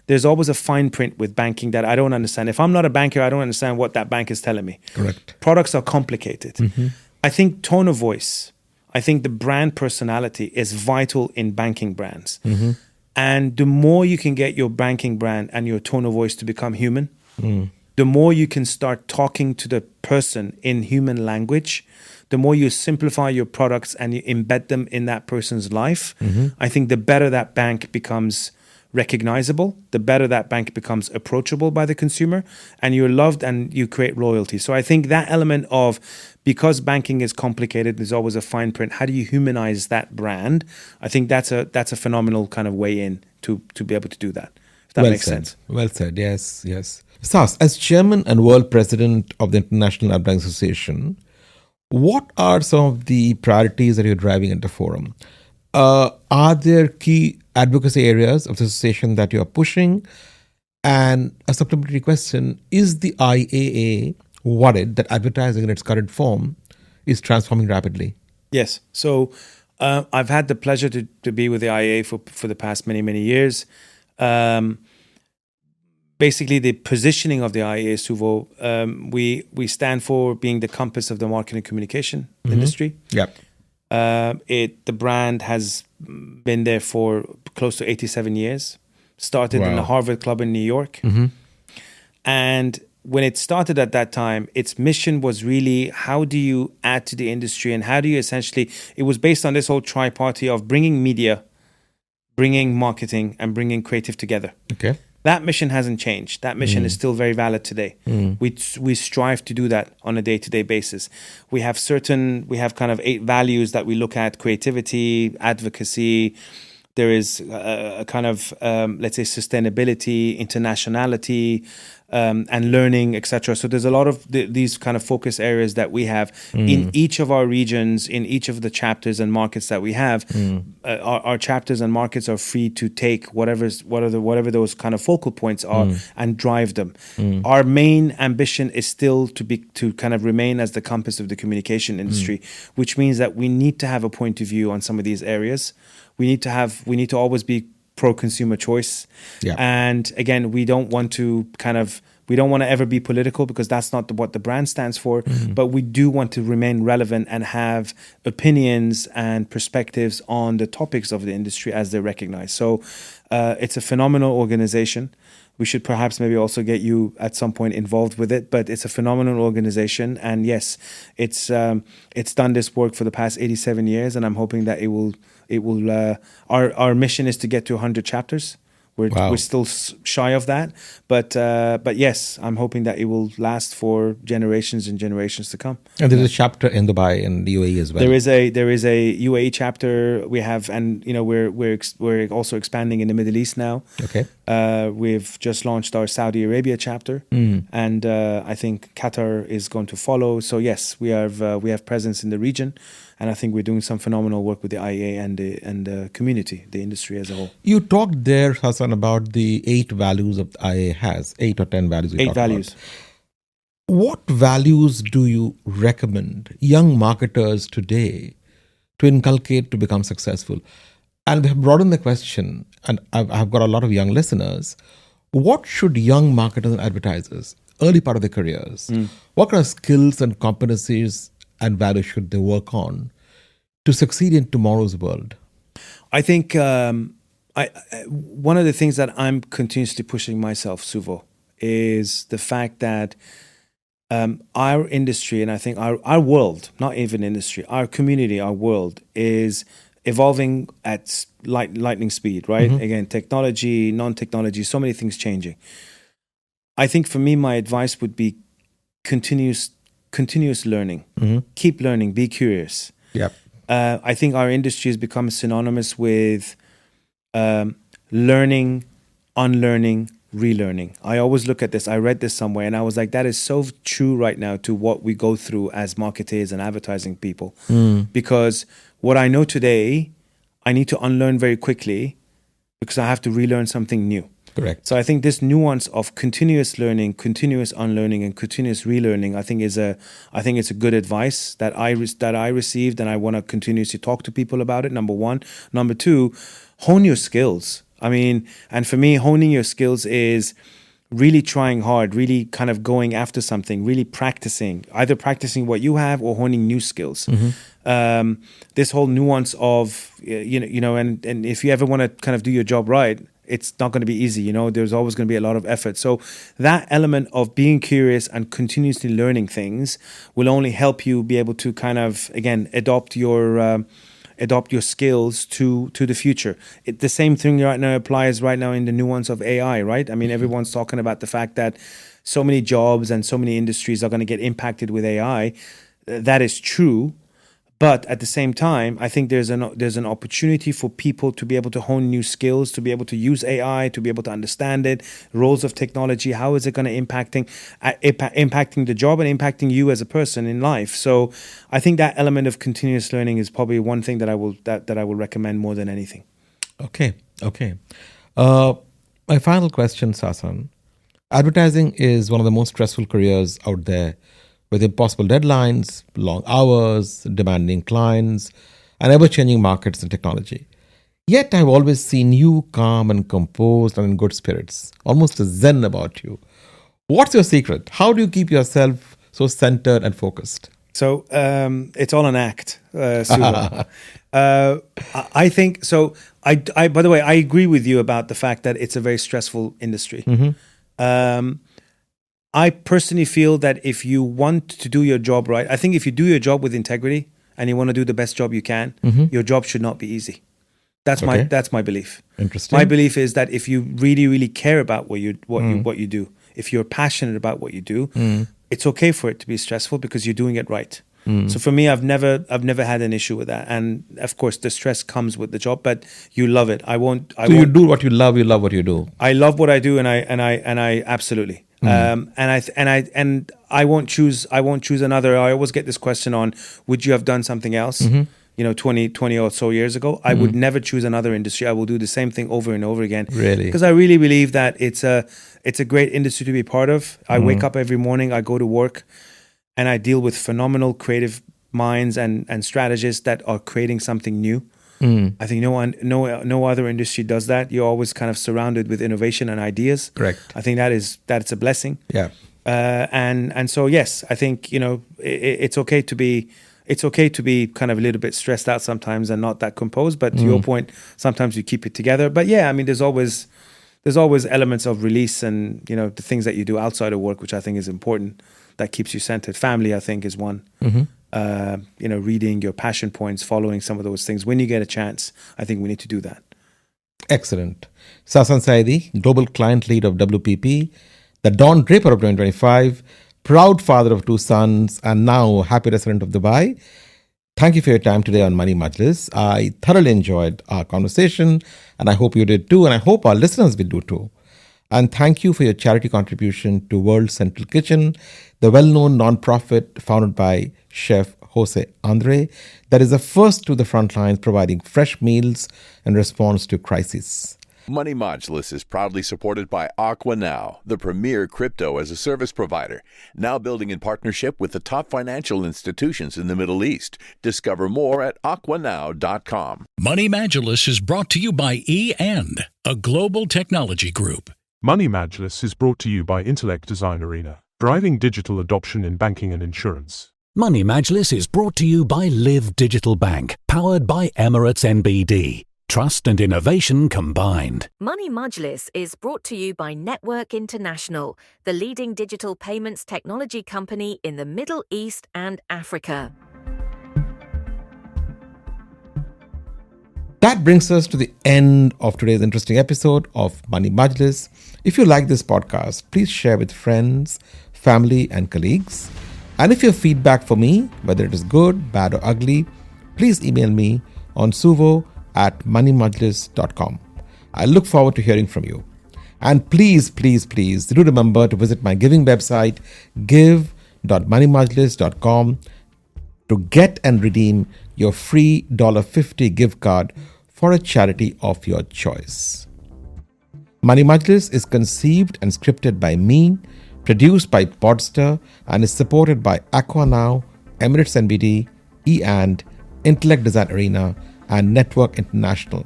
there's always a fine print with banking that I don't understand. If I'm not a banker, I don't understand what that bank is telling me. Correct. Products are complicated. I think tone of voice, I think the brand personality is vital in banking brands. And the more you can get your banking brand and your tone of voice to become human, the more you can start talking to the person in human language, the more you simplify your products and you embed them in that person's life, I think the better that bank becomes recognizable, the better that bank becomes approachable by the consumer, and you're loved and you create loyalty. So I think that element of, because banking is complicated, there's always a fine print, how do you humanize that brand? I think that's a phenomenal kind of way in to be able to do that. If that makes sense. Well said, yes. Sas, as chairman and world president of the International Advertising Association, what are some of the priorities that you're driving at the forum? Are there key advocacy areas of the association that you are pushing? And a supplementary question, is the IAA worried that advertising in its current form is transforming rapidly? Yes. So I've had the pleasure to be with the IAA for the past many years. Basically, the positioning of the IAA, Suvo, we stand for being the compass of the marketing and communication industry. Yep. The brand has been there for close to 87 years. Started in the Harvard Club in New York. And when it started at that time, its mission was really, how do you add to the industry, and how do you essentially, it was based on this whole tripartite of bringing media, bringing marketing, and bringing creative together. Okay. That mission hasn't changed. That mission is still very valid today. We strive to do that on a day-to-day basis. We have kind of 8 values that we look at: creativity, advocacy. There is a kind of, let's say, sustainability, internationality, and learning, etc. So there's a lot of these kind of focus areas that we have in each of our regions, in each of the chapters and markets that we have. Our chapters and markets are free to take whatever those kind of focal points are and drive them. Our main ambition is still to kind of remain as the compass of the communication industry, which means that we need to have a point of view on some of these areas. We need to always be pro-consumer choice. And again, we don't want to ever be political, because that's not what the brand stands for. But we do want to remain relevant and have opinions and perspectives on the topics of the industry as they're recognized. So it's a phenomenal organization. We should perhaps maybe also get you at some point involved with it, but it's a phenomenal organization. And yes, it's done this work for the past 87 years, and I'm hoping that it will. Our mission is to get to 100 chapters. We're still shy of that, but yes, I'm hoping that it will last for generations and generations to come. And there's a chapter in Dubai and the UAE as well. There is a UAE chapter we have, and we're also expanding in the Middle East now. Okay. We've just launched our Saudi Arabia chapter, and I think Qatar is going to follow. So yes, we have presence in the region. And I think we're doing some phenomenal work with the IEA and the community, the industry as a whole. You talked there, Sasan, about the 8 values of the IEA has, 8 or 10 values. 8 values. About. What values do you recommend young marketers today to inculcate to become successful? And we have broadened the question, and I've got a lot of young listeners. What should young marketers and advertisers, early part of their careers, what kind of skills and competencies and values should they work on to succeed in tomorrow's world? I think one of the things that I'm continuously pushing myself, Suvo, is the fact that our industry, and I think our world, not even industry, our community, our world is evolving at lightning speed, right? Again, technology, non-technology, so many things changing. I think for me, my advice would be continuous learning. Keep learning, be curious. I think our industry has become synonymous with learning, unlearning, relearning. I always look at this. I read this somewhere and I was like, that is so true right now to what we go through as marketers and advertising people. Because what I know today, I need to unlearn very quickly because I have to relearn something new. Correct. So I think this nuance of continuous learning, continuous unlearning, and continuous relearning, I think it's a good advice that I received, and I want to continuously talk to people about it. Number one. Number two, hone your skills. I mean, and for me, honing your skills is really trying hard, really kind of going after something, really practicing, either practicing what you have or honing new skills. This whole nuance of and if you ever want to kind of do your job right, it's not going to be easy. There's always going to be a lot of effort. So that element of being curious and continuously learning things will only help you be able to kind of, again, adopt your skills to the future. The same thing right now applies right now in the nuance of AI, right? I mean, everyone's talking about the fact that so many jobs and so many industries are going to get impacted with AI. That is true. But at the same time, I think there's an opportunity for people to be able to hone new skills, to be able to use AI, to be able to understand it, roles of technology, how is it going to impacting the job and impacting you as a person in life. So I think that element of continuous learning is probably one thing that I will recommend more than anything. Okay. My final question, Sasan. Advertising is one of the most stressful careers out there, with impossible deadlines, long hours, demanding clients, and ever-changing markets and technology. Yet I've always seen you calm and composed and in good spirits, almost a zen about you. What's your secret? How do you keep yourself so centered and focused? So it's all an act, Suvo. I think so. I by the way, I agree with you about the fact that it's a very stressful industry. I personally feel that if you want to do your job right, I think if you do your job with integrity and you want to do the best job you can, your job should not be easy. That's my belief. Interesting. My belief is that if you really, really care about what you do, if you're passionate about what you do, it's okay for it to be stressful because you're doing it right. So for me, I've never had an issue with that. And of course, the stress comes with the job, but you love it. You do what you love. You love what you do. I love what I do, and I absolutely. And I won't choose another. I always get this question on, would you have done something else? 20 or so years ago, I would never choose another industry. I will do the same thing over and over again. Really? Because I really believe that it's a great industry to be part of. I wake up every morning, I go to work, and I deal with phenomenal creative minds and strategists that are creating something new. I think no other industry does that. You're always kind of surrounded with innovation and ideas. Correct. I think that's a blessing. Yeah. And so yes, I think it's okay to be kind of a little bit stressed out sometimes and not that composed. But to your point, sometimes you keep it together. But yeah, I mean, there's always elements of release and the things that you do outside of work, which I think is important. That keeps you centered. Family, I think, is one. Reading your passion points, following some of those things. When you get a chance, I think we need to do that. Excellent. Sasan Saeidi, Global Client Lead of WPP, the Don Draper of 2025, proud father of 2 sons, and now happy resident of Dubai. Thank you for your time today on Money Majlis. I thoroughly enjoyed our conversation, and I hope you did too, and I hope our listeners will do too. And thank you for your charity contribution to World Central Kitchen, the well-known non-profit founded by Chef Jose Andre, that is the first to the front lines providing fresh meals in response to crises. Money Majlis is proudly supported by Aqua Now, the premier crypto as a service provider, now building in partnership with the top financial institutions in the Middle East. Discover more at aquanow.com. Money Majlis is brought to you by E&, a global technology group. Money Majlis is brought to you by Intellect Design Arena, driving digital adoption in banking and insurance. Money Majlis is brought to you by Live Digital Bank, powered by Emirates NBD. Trust and innovation combined. Money Majlis is brought to you by Network International, the leading digital payments technology company in the Middle East and Africa. That brings us to the end of today's interesting episode of Money Majlis. If you like this podcast, please share with friends, family, and colleagues. And if you have feedback for me, whether it is good, bad, or ugly, please email me on suvo@moneymajlis.com. I look forward to hearing from you. And please, please, please do remember to visit my giving website, give.moneymajlis.com, to get and redeem your free $50 gift card for a charity of your choice. Money Majlis is conceived and scripted by me, produced by Podster, and is supported by Aqua Now, Emirates NBD, E&, Intellect Design Arena, and Network International.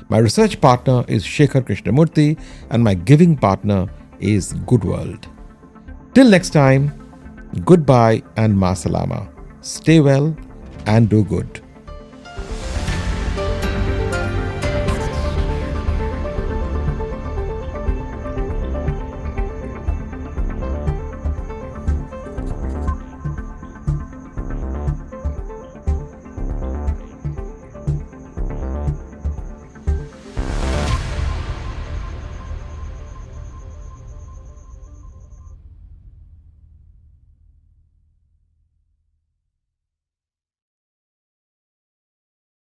My research partner is Shekhar Krishnamurthy, and my giving partner is Good World. Till next time, goodbye and ma salama. Stay well and do good.